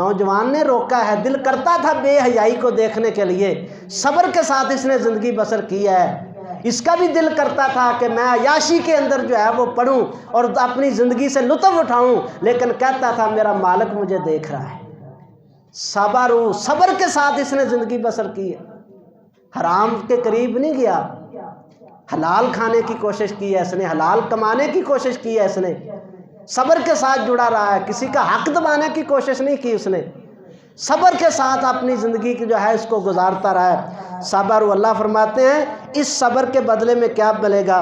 Speaker 1: نوجوان نے روکا ہے، دل کرتا تھا بے حیائی کو دیکھنے کے لیے، صبر کے ساتھ اس نے زندگی بسر کی ہے، اس کا بھی دل کرتا تھا کہ میں عیاشی کے اندر جو ہے وہ پڑھوں اور اپنی زندگی سے لطف اٹھاؤں، لیکن کہتا تھا میرا مالک مجھے دیکھ رہا ہے۔ صبر کے ساتھ اس نے زندگی بسر کی ہے، حرام کے قریب نہیں گیا، حلال کھانے کی کوشش کی ہے اس نے، حلال کمانے کی کوشش کی ہے اس نے، صبر کے ساتھ جڑا رہا ہے، کسی کا حق دبانے کی کوشش نہیں کی اس نے، صبر کے ساتھ اپنی زندگی کی جو ہے اس کو گزارتا رہا ہے۔ صبر، اللہ فرماتے ہیں اس صبر کے بدلے میں کیا ملے گا؟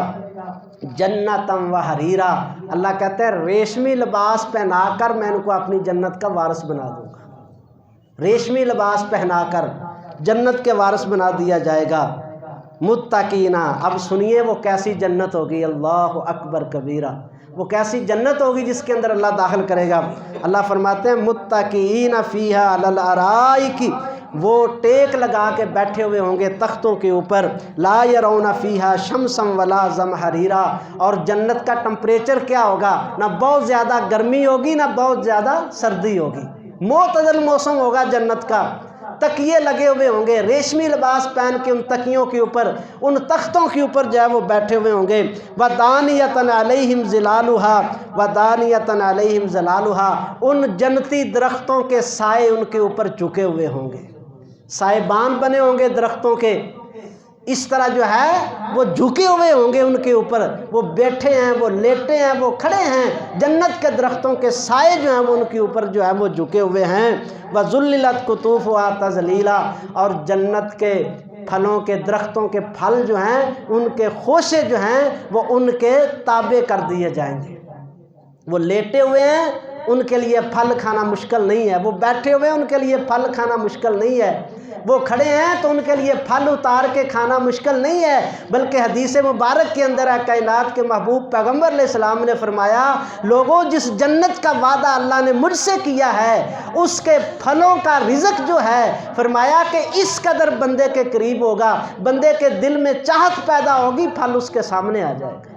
Speaker 1: جنتم و حریرا، اللہ کہتے ہیں ریشمی لباس پہنا کر میں ان کو اپنی جنت کا وارث بنا دوں گا، ریشمی لباس پہنا کر جنت کے وارث بنا دیا جائے گا۔ متقینا، اب سنیے وہ کیسی جنت ہوگی، اللہ اکبر کبیرہ، وہ کیسی جنت ہوگی جس کے اندر اللہ داخل کرے گا۔ اللہ فرماتے ہیں متقین فیہا علی الارائک وہ ٹیک لگا کے بیٹھے ہوئے ہوں گے تختوں کے اوپر. لا یرون فیہا شمسا ولا زمہریرا. اور جنت کا ٹمپریچر کیا ہوگا؟ نہ بہت زیادہ گرمی ہوگی نہ بہت زیادہ سردی ہوگی، معتدل موسم ہوگا جنت کا. تکیے لگے ہوئے ہوں گے، ریشمی لباس پہن کے ان تکیوں کے اوپر، ان تختوں کے اوپر جو ہے وہ بیٹھے ہوئے ہوں گے. وَدَانِيَةً عَلَيْهِمْ ظِلَالُهَا وَدَانِيَةً عَلَيْهِمْ ظِلَالُهَا. ان جنتی درختوں کے سائے ان کے اوپر جھکے ہوئے ہوں گے، سائبان بنے ہوں گے درختوں کے. اس طرح جو ہے وہ جھکے ہوئے ہوں گے ان کے اوپر، وہ بیٹھے ہیں، وہ لیٹے ہیں، وہ کھڑے ہیں. جنت کے درختوں کے سائے جو ہیں وہ ان کے اوپر جو ہے وہ جھکے ہوئے ہیں. وَذُلِّلَتْ قُطُوفُهَا تَذْلِيلًا. اور جنت کے پھلوں کے درختوں کے پھل جو ہیں ان کے خوشے جو ہیں وہ ان کے تابع کر دیے جائیں گے. وہ لیٹے ہوئے ہیں، ان کے لیے پھل کھانا مشکل نہیں ہے. وہ بیٹھے ہوئے ہیں، ان کے لیے پھل کھانا مشکل نہیں ہے. وہ کھڑے ہیں تو ان کے لیے پھل اتار کے کھانا مشکل نہیں ہے. بلکہ حدیث مبارک کے اندر ہے، کائنات کے محبوب پیغمبر علیہ السلام نے فرمایا، لوگوں جس جنت کا وعدہ اللہ نے مجھ سے کیا ہے اس کے پھلوں کا رزق جو ہے، فرمایا کہ اس قدر بندے کے قریب ہوگا، بندے کے دل میں چاہت پیدا ہوگی، پھل اس کے سامنے آ جائے گا.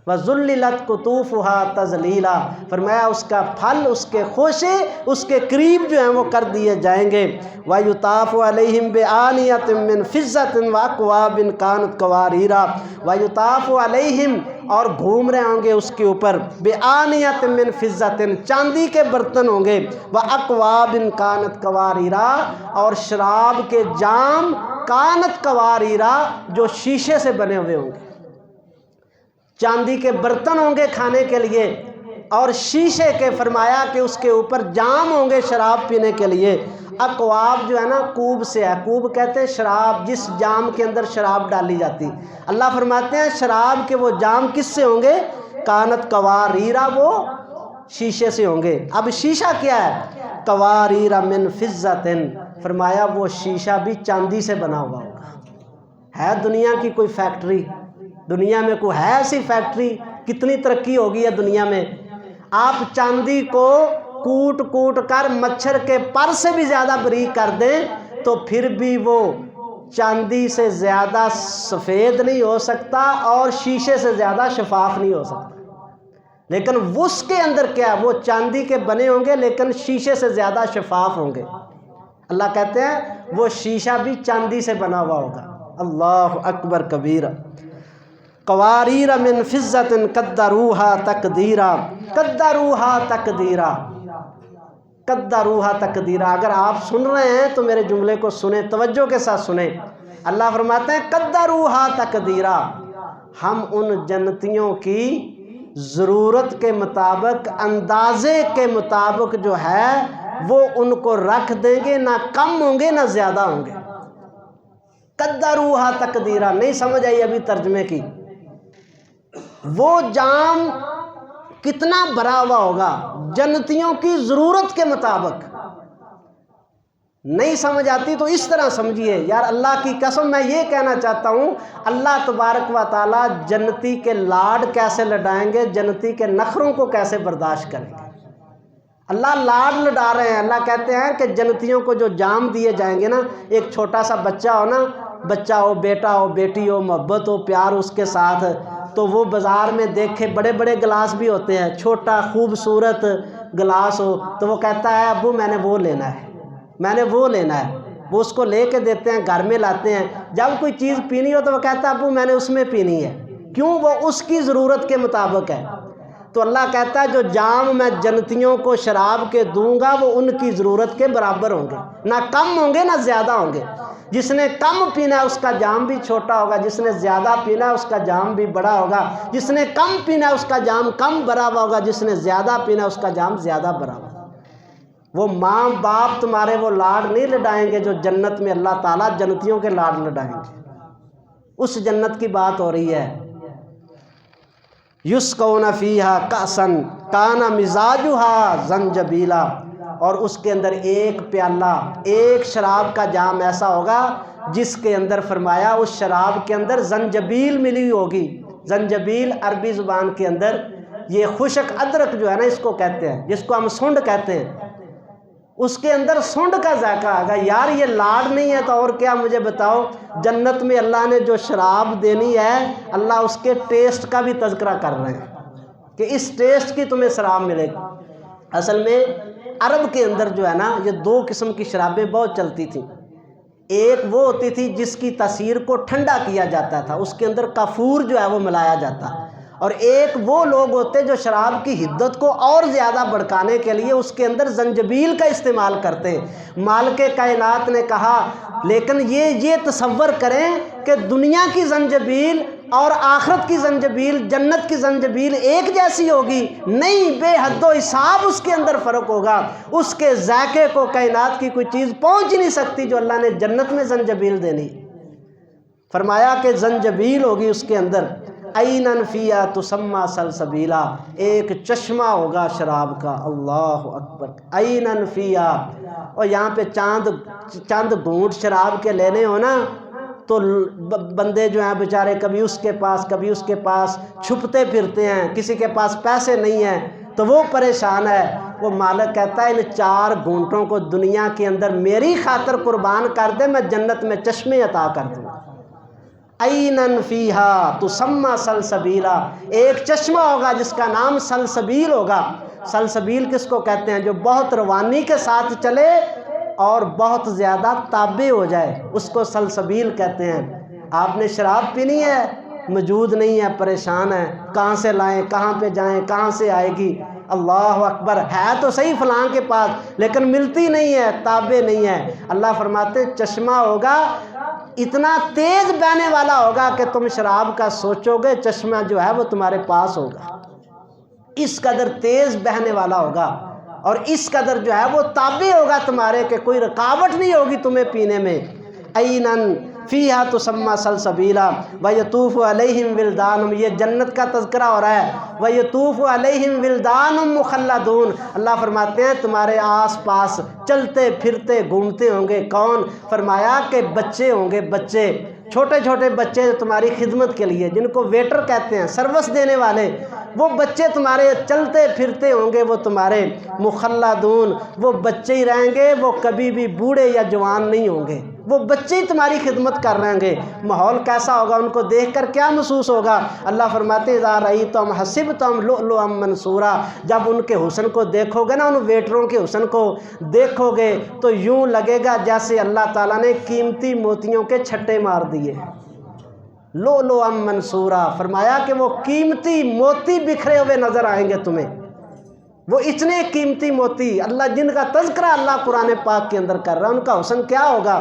Speaker 1: وَذُلِّلَتْ قُطُوفُهَا تَذْلِيلًا. فرمایا اس کا پھل، اس کے خوشے اس کے قریب جو ہیں وہ کر دیے جائیں گے. وَيُطَافُ عَلَيْهِمْ بِآنِيَةٍ مِّن فِضَّةٍ وَأَكْوَابٍ كَانَتْ قَوَارِيرَا. وَيُطَافُ عَلَيْهِمْ. اور گھوم رہے ہوں گے اس کے اوپر، بِآنِيَةٍ مِّن فِضَّةٍ. چاندی کے برتن ہوں گے، وَأَكْوَابٍ كَانَتْ قَوَارِيرَا. اور شراب کے جام، کانت قواریرا، جو شیشے سے بنے ہوئے ہوں گے. چاندی کے برتن ہوں گے کھانے کے لیے اور شیشے کے، فرمایا کہ اس کے اوپر جام ہوں گے شراب پینے کے لیے. اکواب جو ہے نا کوب سے ہے، کوب کہتے ہیں شراب، جس جام کے اندر شراب ڈالی جاتی. اللہ فرماتے ہیں شراب کے وہ جام کس سے ہوں گے؟ کانت قواریرا، وہ شیشے سے ہوں گے. اب شیشہ کیا ہے؟ قواریرا من فضۃ. فرمایا وہ شیشہ بھی چاندی سے بنا ہوا ہوگا. ہے دنیا کی کوئی فیکٹری؟ دنیا میں کوئی ہے ایسی فیکٹری؟ کتنی ترقی ہوگی ہے دنیا میں. آپ چاندی کو کوٹ کوٹ کر مچھر کے پر سے بھی زیادہ باریک کر دیں تو پھر بھی وہ چاندی سے زیادہ سفید نہیں ہو سکتا اور شیشے سے زیادہ شفاف نہیں ہو سکتا. لیکن اس کے اندر کیا؟ وہ چاندی کے بنے ہوں گے لیکن شیشے سے زیادہ شفاف ہوں گے. اللہ کہتے ہیں وہ شیشہ بھی چاندی سے بنا ہوا ہوگا. اللہ اکبر کبیرہ. قواریر من فضۃ قدروہا تقدیرا. قدروہا تقدیرا، قدروہا تقدیرا. اگر آپ سن رہے ہیں تو میرے جملے کو سنیں، توجہ کے ساتھ سنیں. اللہ فرماتے ہیں قدروہا تقدیرا. ہم ان جنتیوں کی ضرورت کے مطابق، اندازے کے مطابق جو ہے وہ ان کو رکھ دیں گے، نہ کم ہوں گے نہ زیادہ ہوں گے. قدروہا تقدیرا. نہیں سمجھ آئی ابھی ترجمے کی؟ وہ جام کتنا بھرا ہوا ہوگا جنتیوں کی ضرورت کے مطابق. نہیں سمجھ آتی تو اس طرح سمجھیے. یار اللہ کی قسم میں یہ کہنا چاہتا ہوں، اللہ تبارک و تعالیٰ جنتی کے لاڈ کیسے لڈائیں گے، جنتی کے نخروں کو کیسے برداشت کریں گے. اللہ لاڈ لڈا رہے ہیں. اللہ کہتے ہیں کہ جنتیوں کو جو جام دیے جائیں گے نا، ایک چھوٹا سا بچہ ہو نا، بچہ ہو، بیٹا ہو، بیٹی ہو، محبت ہو، پیار اس کے ساتھ، تو وہ بازار میں دیکھے بڑے بڑے گلاس بھی ہوتے ہیں، چھوٹا خوبصورت گلاس ہو تو وہ کہتا ہے ابو میں نے وہ لینا ہے، میں نے وہ لینا ہے. وہ اس کو لے کے دیتے ہیں، گھر میں لاتے ہیں. جب کوئی چیز پینی ہو تو وہ کہتا ہے ابو میں نے اس میں پینی ہے. کیوں؟ وہ اس کی ضرورت کے مطابق ہے. تو اللہ کہتا ہے جو جام میں جنتیوں کو شراب کے دوں گا وہ ان کی ضرورت کے برابر ہوں گے، نہ کم ہوں گے نہ زیادہ ہوں گے. جس نے کم پینا ہے اس کا جام بھی چھوٹا ہوگا، جس نے زیادہ پینا ہے اس کا جام بھی بڑا ہوگا. جس نے کم پینا ہے اس کا جام کم بھرا ہوا ہوگا، جس نے زیادہ پینا ہے اس کا جام زیادہ بھرا ہوگا. وہ ماں باپ تمہارے وہ لاڈ نہیں لڈائیں گے جو جنت میں اللہ تعالیٰ جنتیوں کے لاڈ لڈائیں گے. اس جنت کی بات ہو رہی ہے. یسقون فیہا کأسا کان مزاجہا زنجبیلا. اور اس کے اندر ایک پیالہ، ایک شراب کا جام ایسا ہوگا جس کے اندر فرمایا اس شراب کے اندر زنجبیل ملی ہوگی. زنجبیل عربی زبان کے اندر یہ خشک ادرک جو ہے نا اس کو کہتے ہیں، جس کو ہم سنڈ کہتے ہیں. اس کے اندر سونڈ کا ذائقہ آگا، یار یہ لاڈ نہیں ہے تو اور کیا مجھے بتاؤ۔ جنت میں اللہ نے جو شراب دینی ہے، اللہ اس کے ٹیسٹ کا بھی تذکرہ کر رہے ہیں کہ اس ٹیسٹ کی تمہیں شراب ملے گی۔ اصل میں عرب کے اندر جو ہے نا، یہ دو قسم کی شرابیں بہت چلتی تھیں۔ ایک وہ ہوتی تھی جس کی تاثیر کو ٹھنڈا کیا جاتا تھا، اس کے اندر کافور جو ہے وہ ملایا جاتا، اور ایک وہ لوگ ہوتے جو شراب کی حدت کو اور زیادہ بڑھانے کے لیے اس کے اندر زنجبیل کا استعمال کرتے۔ مالک کائنات نے کہا لیکن یہ تصور کریں کہ دنیا کی زنجبیل اور آخرت کی زنجبیل، جنت کی زنجبیل ایک جیسی ہوگی؟ نہیں، بے حد و حساب اس کے اندر فرق ہوگا۔ اس کے ذائقے کو کائنات کی کوئی چیز پہنچ ہی نہیں سکتی جو اللہ نے جنت میں زنجبیل دینی۔ فرمایا کہ زنجبیل ہوگی اس کے اندر، عینن فیہا تسمی سلسبیلا، ایک چشمہ ہوگا شراب کا۔ اللہ اکبر، عینن فیہا۔ اور یہاں پہ چاند گھونٹ شراب کے لینے ہو نا تو بندے جو ہیں بیچارے کبھی اس کے پاس کبھی اس کے پاس چھپتے پھرتے ہیں، کسی کے پاس پیسے نہیں ہیں تو وہ پریشان ہے۔ وہ مالک کہتا ہے ان 4 گھونٹوں کو دنیا کے اندر میری خاطر قربان کر دے، میں جنت میں چشمے عطا کر دوں۔ عینن فیہا تسمی سلسبیلا، ایک چشمہ ہوگا جس کا نام سلسبیل ہوگا۔ سلسبیل کس کو کہتے ہیں؟ جو بہت روانی کے ساتھ چلے اور بہت زیادہ تابع ہو جائے، اس کو سلسبیل کہتے ہیں۔ آپ نے شراب پینی ہے، موجود نہیں ہے، پریشان ہے، کہاں سے لائیں، کہاں پہ جائیں، کہاں سے آئے گی؟ اللہ اکبر، ہے تو صحیح فلاں کے پاس لیکن ملتی نہیں ہے، تابع نہیں ہے۔ اللہ فرماتے ہیں چشمہ ہوگا، اتنا تیز بہنے والا ہوگا کہ تم شراب کا سوچو گے چشمہ جو ہے وہ تمہارے پاس ہوگا، اس قدر تیز بہنے والا ہوگا، اور اس قدر جو ہے وہ تابع ہوگا تمہارے کہ کوئی رکاوٹ نہیں ہوگی تمہیں پینے میں۔ عینن فیہا تسمی سلسبیلا ویطوف علیہم ولدان، یہ جنت کا تذکرہ ہو رہا ہے۔ ویطوف علیہم ولدان مخلدون، اللہ فرماتے ہیں تمہارے آس پاس چلتے پھرتے گھومتے ہوں گے کون؟ فرمایا کہ بچے ہوں گے، بچے، چھوٹے چھوٹے بچے تمہاری خدمت کے لیے، جن کو ویٹر کہتے ہیں، سروس دینے والے، وہ بچے تمہارے چلتے پھرتے ہوں گے، وہ تمہارے مخلدون، وہ بچے ہی رہیں گے، وہ کبھی بھی بوڑھے یا جوان نہیں ہوں گے، وہ بچے ہی تمہاری خدمت کر رہیں گے۔ ماحول کیسا ہوگا؟ ان کو دیکھ کر کیا محسوس ہوگا؟ اللہ فرماتے ہیں اذا رأیتم حسبتم لؤلؤا منثورا، جب ان کے حسن کو دیکھو گے نا، ان ویٹروں کے حسن کو دیکھو گے تو یوں لگے گا جیسے اللہ تعالیٰ نے قیمتی موتیوں کے چھٹے مار دیے۔ لؤلؤا منثورا، فرمایا کہ وہ قیمتی موتی بکھرے ہوئے نظر آئیں گے تمہیں، وہ اتنے قیمتی موتی، اللہ جن کا تذکرہ اللہ قرآن پاک کے اندر کر رہا ہے، ان کا حسن کیا ہوگا؟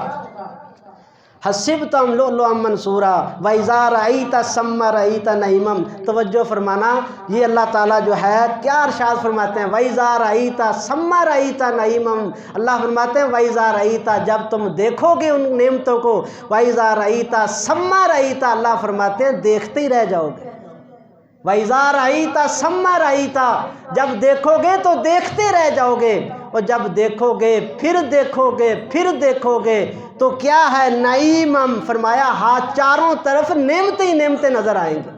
Speaker 1: حسبتم لؤلؤا منثورا واذا رأیت ثم رأیت نعیما، توجہ فرمانا، یہ اللہ تعالیٰ جو ہے کیا ارشاد فرماتے ہیں؟ واذا رأیت ثم رأیت نعیما، اللہ فرماتے ہیں واذا رأیت، جب تم دیکھو گے ان نعمتوں کو، واذا رأیت ثم رأیت، اللہ فرماتے ہیں دیکھتے ہی رہ جاؤ گے۔ وَإِذَا رَأَيْتَ ثَمَّ رَأَيْتَ، جب دیکھو گے تو دیکھتے رہ جاؤ گے، اور جب دیکھو گے پھر دیکھو گے پھر دیکھو گے تو کیا ہے؟ نعیمم، فرمایا ہاں چاروں طرف نعمتیں ہی نعمتیں نظر آئیں گی۔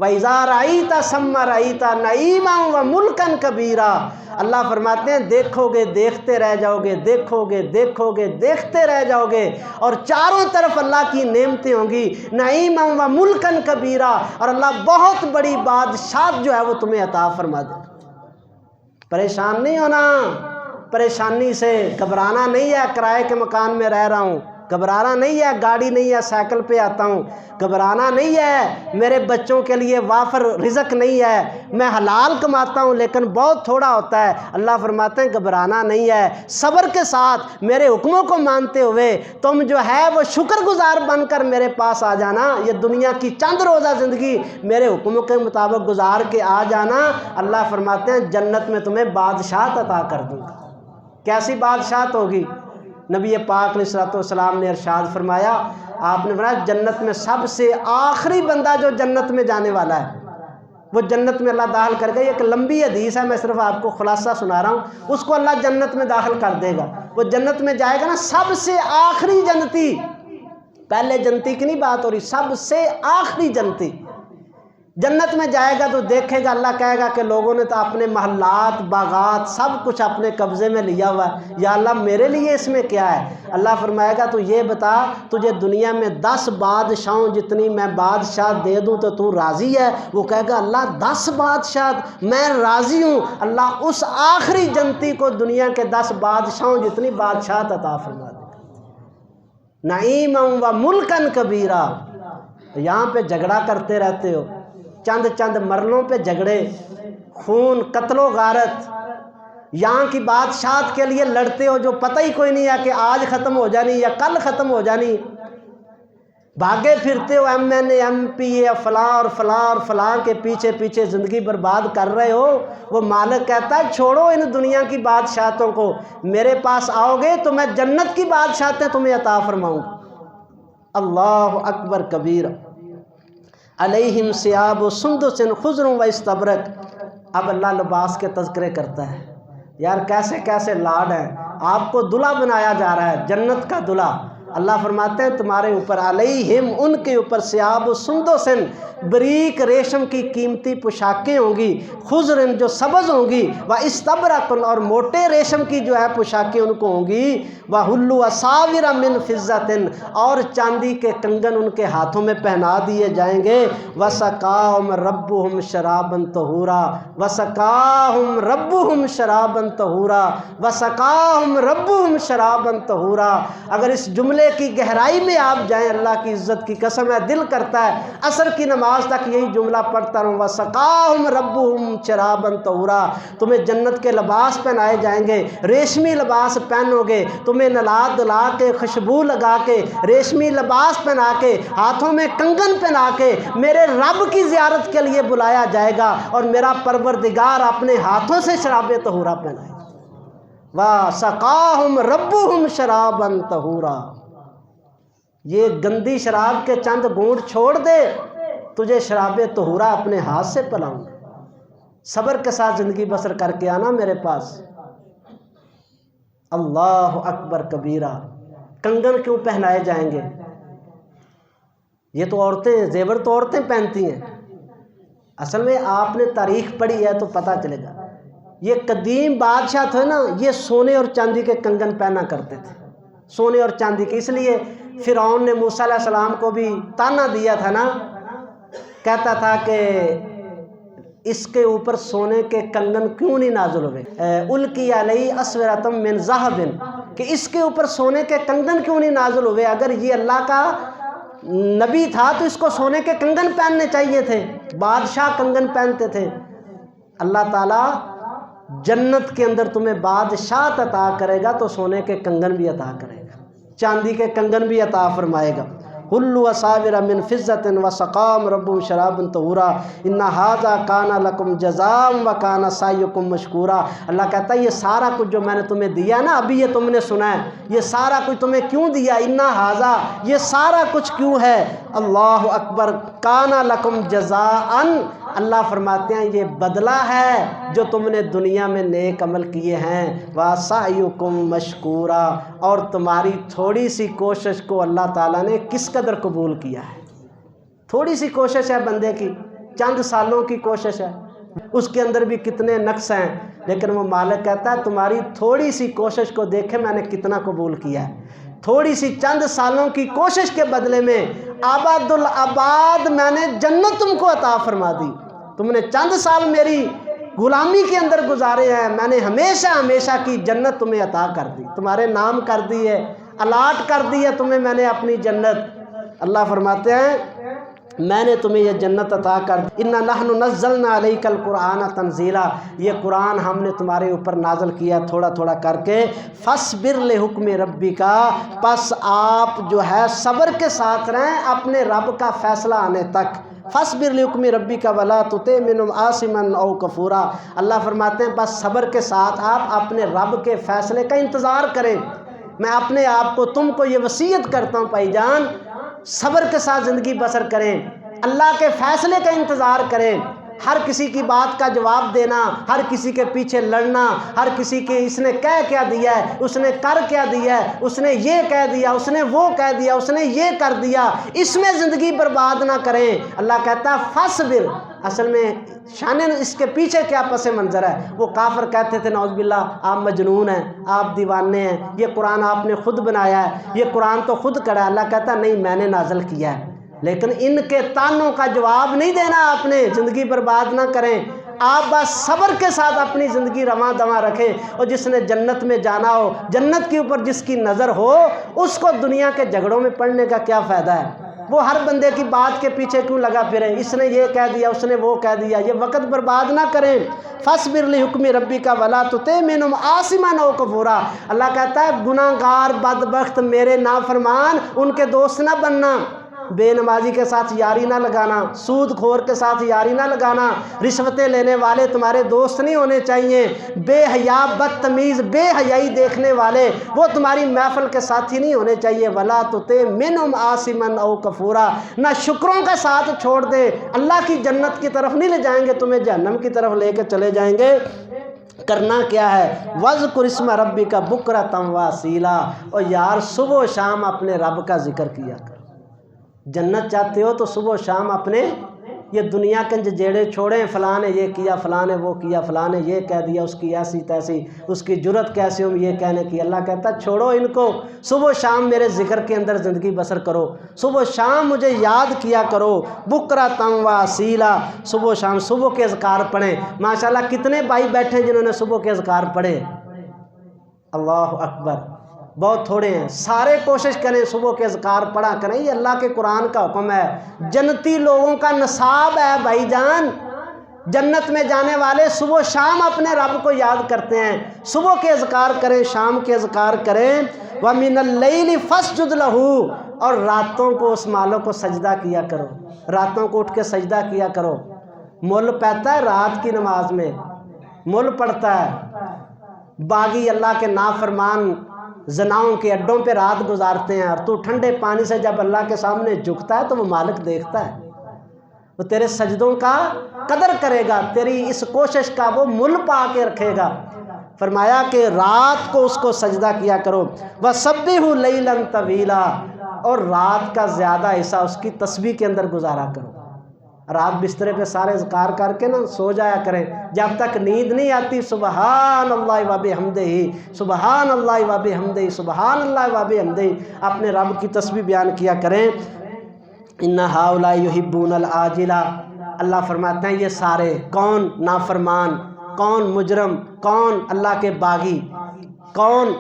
Speaker 1: وَإِذَا رَأَيْتَ ثَمَّ رَأَيْتَ نَعِيمًا وَمُلْكًا كَبِيرًا، اللہ فرماتے ہیں دیکھو گے دیکھتے رہ جاؤ گے، دیکھو گے دیکھو گے دیکھتے رہ جاؤ گے، اور چاروں طرف اللہ کی نعمتیں ہوں گی، نعیمًا وَمُلْكًا كَبِيرًا، اور اللہ بہت بڑی بادشاہت جو ہے وہ تمہیں عطا فرما دے۔ پریشان نہیں ہونا، پریشانی سے گھبرانا نہیں ہے کرائے کے مکان میں رہ رہا ہوں، گھبرانا نہیں ہے گاڑی نہیں ہے سائیکل پہ آتا ہوں، گھبرانا نہیں ہے میرے بچوں کے لیے وافر رزق نہیں ہے، میں حلال کماتا ہوں لیکن بہت تھوڑا ہوتا ہے، اللہ فرماتے ہیں گھبرانا نہیں ہے، صبر کے ساتھ میرے حکموں کو مانتے ہوئے تم جو ہے وہ شکر گزار بن کر میرے پاس آ جانا، یہ دنیا کی چند روزہ زندگی میرے حکموں کے مطابق گزار کے آ جانا، اللہ فرماتے ہیں جنت میں تمہیں بادشاہت عطا کر دوں گا۔ کیسی بادشاہت ہوگی؟ نبی پاک علیہ الصلوۃ والسلام نے ارشاد فرمایا، آپ نے فرمایا جنت میں سب سے آخری بندہ جو جنت میں جانے والا ہے وہ جنت میں اللہ داخل کر گا۔ یہ ایک لمبی حدیث ہے، میں صرف آپ کو خلاصہ سنا رہا ہوں، اس کو اللہ جنت میں داخل کر دے گا، وہ جنت میں جائے گا نا، سب سے آخری جنتی، پہلے جنتی کی نہیں بات ہو رہی، سب سے آخری جنتی، جنت میں جائے گا تو دیکھے گا، اللہ کہے گا کہ لوگوں نے تو اپنے محلات باغات سب کچھ اپنے قبضے میں لیا ہوا ہے، یا اللہ میرے لیے اس میں کیا ہے؟ اللہ فرمائے گا تو یہ بتا تجھے دنیا میں 10 بادشاہوں جتنی میں بادشاہ دے دوں تو راضی ہے؟ وہ کہے گا اللہ 10 بادشاہ میں راضی ہوں۔ اللہ اس آخری جنتی کو دنیا کے 10 بادشاہوں جتنی بادشاہت عطا فرما دے گا، نعیما و ملکن کبیرہ۔ یہاں پہ جھگڑا کرتے رہتے ہو، چند مرلوں پہ جھگڑے، خون، قتل و غارت، یہاں کی بادشاہت کے لیے لڑتے ہو جو پتہ ہی کوئی نہیں ہے کہ آج ختم ہو جانی یا کل ختم ہو جانی، بھاگے پھرتے ہو M N A M P A فلاں اور فلاں اور فلاں کے پیچھے زندگی برباد کر رہے ہو۔ وہ مالک کہتا ہے چھوڑو ان دنیا کی بادشاہتوں کو، میرے پاس آؤ گے تو میں جنت کی بادشاہتیں تمہیں عطا فرماؤں گا۔ اللہ اکبر کبیر۔ علیہم ثیاب سندس خضر و استبرق۔ اب اللہ لباس کے تذکرے کرتا ہے، یار کیسے کیسے لاڈ ہیں، آپ کو دلہا بنایا جا رہا ہے، جنت کا دلہا۔ اللہ فرماتے ہیں تمہارے اوپر، علیہم ان کے اوپر، ثیاب سندس بریک ریشم کی قیمتی پوشاکیں ہوں گی، خضر جو سبز ہوں گی، و استبرق اور موٹے ریشم کی جو ہے پوشاکیں ان کو ہوں گی، وحلوا اساور من فضۃ اور چاندی کے کنگن ان کے ہاتھوں میں پہنا دیے جائیں گے، وسقاہم ربہم شرابا طہورا، وسقاہم ربہم شرابا طہورا، وسقاہم ربہم شرابا طہورا۔ اگر اس جملے کی گہرائی میں آپ جائیں، اللہ کی عزت کی قسم ہے دل کرتا ہے عصر کی نماز تک یہی جملہ پڑھتا رہوں، وسقاہم ربہم شرابا طہورا۔ تمہیں جنت کے لباس پہنائے جائیں گے، ریشمی لباس پہنو گے، تمہیں نلا دلا کے خوشبو لگا کے ریشمی لباس پہنا کے ہاتھوں میں کنگن پہنا کے میرے رب کی زیارت کے لیے بلایا جائے گا، اور میرا پروردگار اپنے ہاتھوں سے شراب طہورا پہنائے گا۔ وَسَقَاهُمْ رَبُّهُمْ شَرَابًا طَهُورًا۔ یہ گندی شراب کے چند گھونٹ چھوڑ دے، تجھے شراب طہورا اپنے ہاتھ سے پلاؤں گا۔ صبر کے ساتھ زندگی بسر کر کے آنا میرے پاس۔ اللہ اکبر کبیرہ۔ کنگن کیوں پہنائے جائیں گے؟ یہ تو عورتیں، زیور تو عورتیں پہنتی ہیں، اصل میں آپ نے تاریخ پڑھی ہے تو پتہ چلے گا۔ یہ قدیم بادشاہ تھے نا، یہ سونے اور چاندی کے کنگن پہنا کرتے تھے، سونے اور چاندی کے۔ اس لیے فرعون نے موسیٰ علیہ السلام کو بھی تانا دیا تھا نا، کہتا تھا کہ اس کے اوپر سونے کے کنگن کیوں نہیں نازل ہوئے، القی علیہ اسورۃ من ذہب، کہ اس کے اوپر سونے کے کنگن کیوں نہیں نازل ہوئے؟ اگر یہ اللہ کا نبی تھا تو اس کو سونے کے کنگن پہننے چاہیے تھے، بادشاہ کنگن پہنتے تھے۔ اللہ تعالیٰ جنت کے اندر تمہیں بادشاہ عطا کرے گا تو سونے کے کنگن بھی عطا کرے گا، چاندی کے کنگن بھی عطا فرمائے گا۔ حلوا اساور من فضۃ وسقاہم ربہم شرابا طہورا ان ھذا کان لکم جزاء وکان سعیکم مشکورا۔ اللہ کہتا ہے یہ سارا کچھ جو میں نے تمہیں دیا نا، ابھی یہ تم نے سنا ہے، یہ سارا کچھ تمہیں کیوں دیا؟ ان ھذا، یہ سارا کچھ کیوں ہے؟ اللہ اکبر۔ کان لکم جزاء، اللہ فرماتے ہیں یہ بدلہ ہے جو تم نے دنیا میں نیک عمل کیے ہیں، وَسَعْيُكُمْ مَشْكُورًا، اور تمہاری تھوڑی سی کوشش کو اللہ تعالیٰ نے کس قدر قبول کیا ہے۔ تھوڑی سی کوشش ہے بندے کی، چند سالوں کی کوشش ہے، اس کے اندر بھی کتنے نقص ہیں، لیکن وہ مالک کہتا ہے تمہاری تھوڑی سی کوشش کو دیکھے میں نے کتنا قبول کیا ہے۔ تھوڑی سی چند سالوں کی کوشش کے بدلے میں آباد الآباد میں نے جنت تم کو عطا فرما دی۔ تم نے چند سال میری غلامی کے اندر گزارے ہیں، میں نے ہمیشہ ہمیشہ کی جنت تمہیں عطا کر دی، تمہارے نام کر دی ہے، الاٹ کر دی ہے تمہیں میں نے اپنی جنت۔ اللہ فرماتے ہیں میں نے تمہیں یہ جنت عطا کر دی۔ اِنَّا نَحْنُ نَزَّلْنَا عَلَيْكَ الْقُرْآنَ تَنزِيلًا، یہ قرآن ہم نے تمہارے اوپر نازل کیا تھوڑا تھوڑا کر کے۔ فَاصْبِرْ لِحُكْمِ رَبِّكَ، پس آپ جو ہے صبر کے ساتھ رہیں اپنے رب کا فیصلہ آنے تک۔ فَاصْبِرْ لِحُكْمِ رَبِّكَ وَلَا تُطِعْ مِنْهُمْ عَاصِمًا أَوْ كَفُورًا۔ اللہ فرماتے ہیں بس صبر کے ساتھ آپ اپنے رب کے فیصلے کا انتظار کریں۔ میں اپنے آپ کو تم کو یہ وصیت کرتا ہوں بھائی جان، صبر کے ساتھ زندگی بسر کریں، اللہ کے فیصلے کا انتظار کریں۔ ہر کسی کی بات کا جواب دینا، ہر کسی کے پیچھے لڑنا، ہر کسی کے اس نے کہہ کیا دیا ہے، اس نے کر کیا دیا ہے، اس نے یہ کہہ دیا، اس نے وہ کہہ دیا، اس نے یہ کر دیا، اس میں زندگی برباد نہ کریں۔ اللہ کہتا ہے فصبر، اصل میں شان اس کے پیچھے کیا پس منظر ہے۔ وہ کافر کہتے تھے نعوذ باللہ آپ مجنون ہیں، آپ دیوانے ہیں، یہ قرآن آپ نے خود بنایا ہے، یہ قرآن تو خود کڑا ہے۔ اللہ کہتا ہے نہیں، میں نے نازل کیا ہے، لیکن ان کے تانوں کا جواب نہیں دینا آپ نے، زندگی برباد نہ کریں۔ آپ بس صبر کے ساتھ اپنی زندگی رواں دواں رکھیں، اور جس نے جنت میں جانا ہو، جنت کے اوپر جس کی نظر ہو، اس کو دنیا کے جھگڑوں میں پڑنے کا کیا فائدہ ہے؟ وہ ہر بندے کی بات کے پیچھے کیوں لگا پھرے، اس نے یہ کہہ دیا، اس نے وہ کہہ دیا، یہ وقت برباد نہ کریں۔ فَاصْبِرْ لِحُکْمِ رَبِّکَ وَلَا تُطِعْ مِنْهُمْ عَاصِمًا أَوْ كَفُورًا۔ اللہ کہتا ہے گناہ گار بدبخت میرے نافرمان ان کے دوست نہ بننا، بے نمازی کے ساتھ یاری نہ لگانا، سود خور کے ساتھ یاری نہ لگانا، رشوتیں لینے والے تمہارے دوست نہیں ہونے چاہیے، بے حیا بدتمیز بے حیائی دیکھنے والے وہ تمہاری محفل کے ساتھی نہیں ہونے چاہیے۔ وَلَا تُطِعْ مِنْهُمْ عَاصِمًا أَوْ كَفُورًا، نہ شکروں کا ساتھ چھوڑ دے، اللہ کی جنت کی طرف نہیں لے جائیں گے، تمہیں جہنم کی طرف لے کے چلے جائیں گے۔ کرنا کیا ہے؟ وَاذْكُرِ اسْمَ رَبِّكَ بُكْرَةً وَأَصِيلًا، اور یار صبح و شام اپنے رب کا ذکر کیا کر۔ جنت چاہتے ہو تو صبح و شام اپنے یہ دنیا کے جیڑے چھوڑیں، فلاں نے یہ کیا، فلاں نے وہ کیا، فلاں نے یہ کہہ دیا، اس کی ایسی تیسی، اس کی جرت کیسے ہو یہ کہنے کی۔ اللہ کہتا ہے چھوڑو ان کو، صبح و شام میرے ذکر کے اندر زندگی بسر کرو، صبح و شام مجھے یاد کیا کرو۔ بُكْرَةً وَأَصِيلًا، صبح و شام صبح کے اذکار پڑھیں۔ ماشاءاللہ کتنے بھائی بیٹھے جنہوں نے صبح کے اذکار پڑھے؟ اللہ اکبر، بہت تھوڑے ہیں۔ سارے کوشش کریں صبح کے اذکار پڑھا کریں، یہ اللہ کے قرآن کا حکم ہے، جنتی لوگوں کا نصاب ہے بھائی جان۔ جنت میں جانے والے صبح و شام اپنے رب کو یاد کرتے ہیں، صبح کے اذکار کریں، شام کے اذکار کریں۔ وَمِنَ اللَّيْلِ فَاسْجُدْ لَهُ، اور راتوں کو اس مالک کو سجدہ کیا کرو، راتوں کو اٹھ کے سجدہ کیا کرو۔ مل پڑتا ہے رات کی نماز میں، مل پڑتا ہے۔ باغی اللہ کے نافرمان زناؤں کے اڈوں پہ رات گزارتے ہیں، اور تو ٹھنڈے پانی سے جب اللہ کے سامنے جھکتا ہے تو وہ مالک دیکھتا ہے، وہ تیرے سجدوں کا قدر کرے گا، تیری اس کوشش کا وہ مل پا کے رکھے گا۔ فرمایا کہ رات کو اس کو سجدہ کیا کرو۔ وَسَبِّحُ لَيْلًا طَوِيلًا، اور رات کا زیادہ حصہ اس کی تسبیح کے اندر گزارا کرو۔ رات بسترے پہ سارے اذکار کر کے نا سو جایا کریں، جب تک نیند نہیں آتی سبحان اللہ و بحمدہ، سبحان اللہ و بحمدہ، سبحان اللہ و بحمدہ، اپنے رب کی تسبیح بیان کیا کریں۔ ان ہؤلاء یحبون العاجلہ، اللہ فرماتے ہیں یہ سارے کون؟ نافرمان، کون مجرم، کون اللہ کے باغی، کون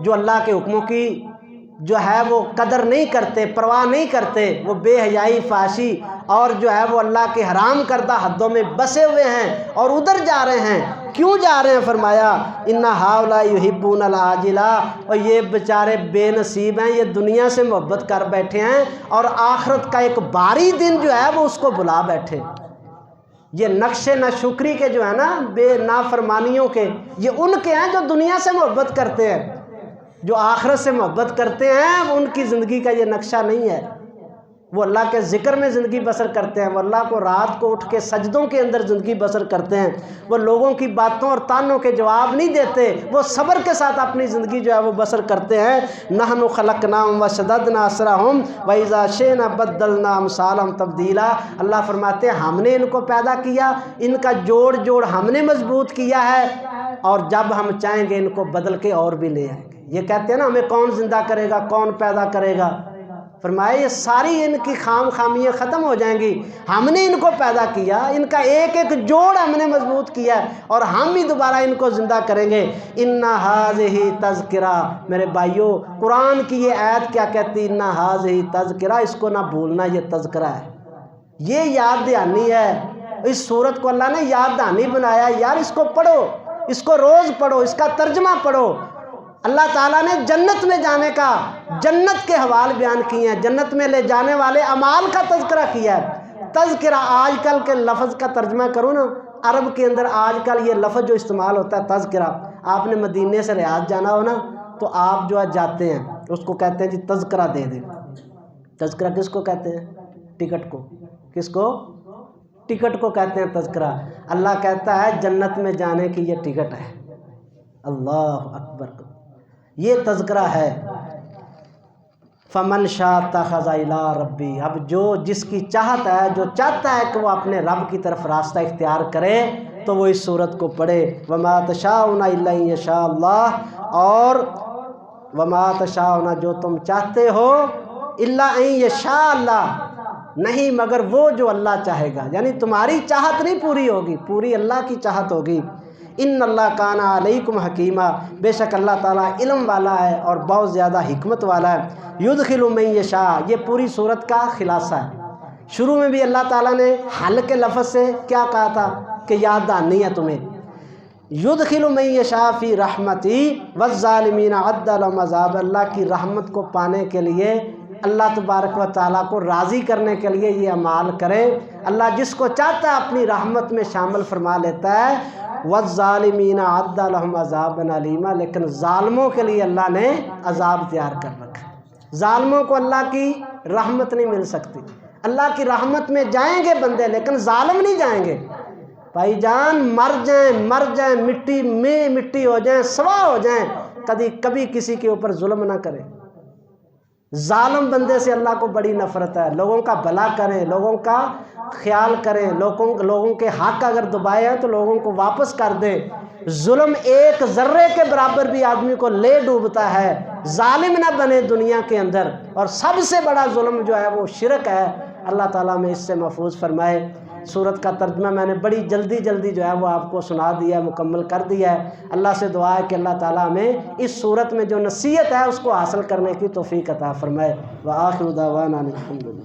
Speaker 1: جو اللہ کے حکموں کی جو ہے وہ قدر نہیں کرتے، پرواہ نہیں کرتے، وہ بے حیائی فحاشی اور جو ہے وہ اللہ کے حرام کردہ حدوں میں بسے ہوئے ہیں اور ادھر جا رہے ہیں۔ کیوں جا رہے ہیں؟ فرمایا ان ہؤلاء یحبون العاجلہ، اور یہ بیچارے بے نصیب ہیں، یہ دنیا سے محبت کر بیٹھے ہیں اور آخرت کا ایک باری دن جو ہے وہ اس کو بلا بیٹھے۔ یہ نقش ناشکری کے جو ہے نا بے نافرمانیوں کے، یہ ان کے ہیں جو دنیا سے محبت کرتے ہیں، جو آخرت سے محبت کرتے ہیں ان کی زندگی کا یہ نقشہ نہیں ہے۔ وہ اللہ کے ذکر میں زندگی بسر کرتے ہیں، وہ اللہ کو رات کو اٹھ کے سجدوں کے اندر زندگی بسر کرتے ہیں، وہ لوگوں کی باتوں اور تانوں کے جواب نہیں دیتے، وہ صبر کے ساتھ اپنی زندگی جو ہے وہ بسر کرتے ہیں۔ نحن خلقناہم وشددنا اسرہم واذا شئنا بدلنا امثالہم تبدیلا، اللہ فرماتے ہیں ہم نے ان کو پیدا کیا، ان کا جوڑ ہم نے مضبوط کیا ہے، اور جب ہم چاہیں گے ان کو بدل کے اور بھی لے آئیں گے۔ یہ کہتے ہیں نا ہمیں کون زندہ کرے گا، کون پیدا کرے گا؟ فرمایا یہ ساری ان کی خامیاں ختم ہو جائیں گی، ہم نے ان کو پیدا کیا، ان کا ایک ایک جوڑ ہم نے مضبوط کیا ہے، اور ہم ہی دوبارہ ان کو زندہ کریں گے۔ ان ھذہ تذکرہ، میرے بھائیوں قرآن کی یہ آیت کیا کہتی؟ ان ھذہ تذکرہ، اس کو نہ بھولنا، یہ تذکرہ ہے، یہ یاد دہانی ہے۔ اس سورت کو اللہ نے یاد دہانی بنایا، یار اس کو پڑھو، اس کو روز پڑھو، اس کا ترجمہ پڑھو۔ اللہ تعالیٰ نے جنت میں جانے کا، جنت کے حوال بیان کیے ہیں، جنت میں لے جانے والے اعمال کا تذکرہ کیا ہے۔ تذکرہ آج کل کے لفظ کا ترجمہ کرو نا، عرب کے اندر آج کل یہ لفظ جو استعمال ہوتا ہے تذکرہ، آپ نے مدینے سے ریاض جانا ہو نا تو آپ جو ہے جاتے ہیں اس کو کہتے ہیں جی تذکرہ دے دیں۔ تذکرہ کس کو کہتے ہیں؟ ٹکٹ کو۔ کس کو؟ ٹکٹ کو کہتے ہیں تذکرہ. اللہ کہتا ہے جنت میں جانے کی یہ ٹکٹ ہے. اللہ اکبر، یہ تذکرہ ہے. فمن شاء اتخذ الی ربی، اب جو جس کی چاہت ہے، جو چاہتا ہے کہ وہ اپنے رب کی طرف راستہ اختیار کرے تو وہ اس صورت کو پڑھے. وما تشاءون الا ان یشاء اللہ، اور وما تشاءون جو تم چاہتے ہو، الا ان یشاء اللہ نہیں مگر وہ جو اللہ چاہے گا. یعنی تمہاری چاہت نہیں پوری ہوگی، پوری اللہ کی چاہت ہوگی. ان اللہ کان علیکم حکیمہ، بے شک اللہ تعالیٰ علم والا ہے اور بہت زیادہ حکمت والا ہے. یدخل من یشاء، یہ پوری صورت کا خلاصہ ہے. شروع میں بھی اللہ تعالیٰ نے حل کے لفظ سے کیا کہا تھا کہ یاد دہانی ہے تمہیں. یدخل من یشاء فی رحمتی والظالمین اعد لهم عذاب، اللہ کی رحمت کو پانے کے لیے، اللہ تبارک و تعالیٰ کو راضی کرنے کے لیے یہ اعمال کرے. اللہ جس کو چاہتا ہے اپنی رحمت میں شامل فرما لیتا ہے. والظالمین اعد لهم عذابا الیما، لیکن ظالموں کے لیے اللہ نے عذاب تیار کر رکھا ہے. ظالموں کو اللہ کی رحمت نہیں مل سکتی. اللہ کی رحمت میں جائیں گے بندے لیکن ظالم نہیں جائیں گے. بھائی جان مر جائیں مٹی میں مٹی ہو جائیں، سوا ہو جائیں، کبھی کسی کے اوپر ظلم نہ کریں. ظالم بندے سے اللہ کو بڑی نفرت ہے. لوگوں کا بھلا کریں، لوگوں کا خیال کریں، لوگوں کے حق اگر دبائے ہیں تو لوگوں کو واپس کر دیں. ظلم ایک ذرے کے برابر بھی آدمی کو لے ڈوبتا ہے. ظالم نہ بنے دنیا کے اندر. اور سب سے بڑا ظلم جو ہے وہ شرک ہے. اللہ تعالیٰ میں اس سے محفوظ فرمائے. سورت کا ترجمہ میں نے بڑی جلدی جو ہے وہ آپ کو سنا دیا، مکمل کر دیا ہے. اللہ سے دعا ہے کہ اللہ تعالیٰ ہمیں اس سورت میں جو نصیحت ہے اس کو حاصل کرنے کی توفیق عطا فرمائے. وآخر دعوانا الحمدللہ.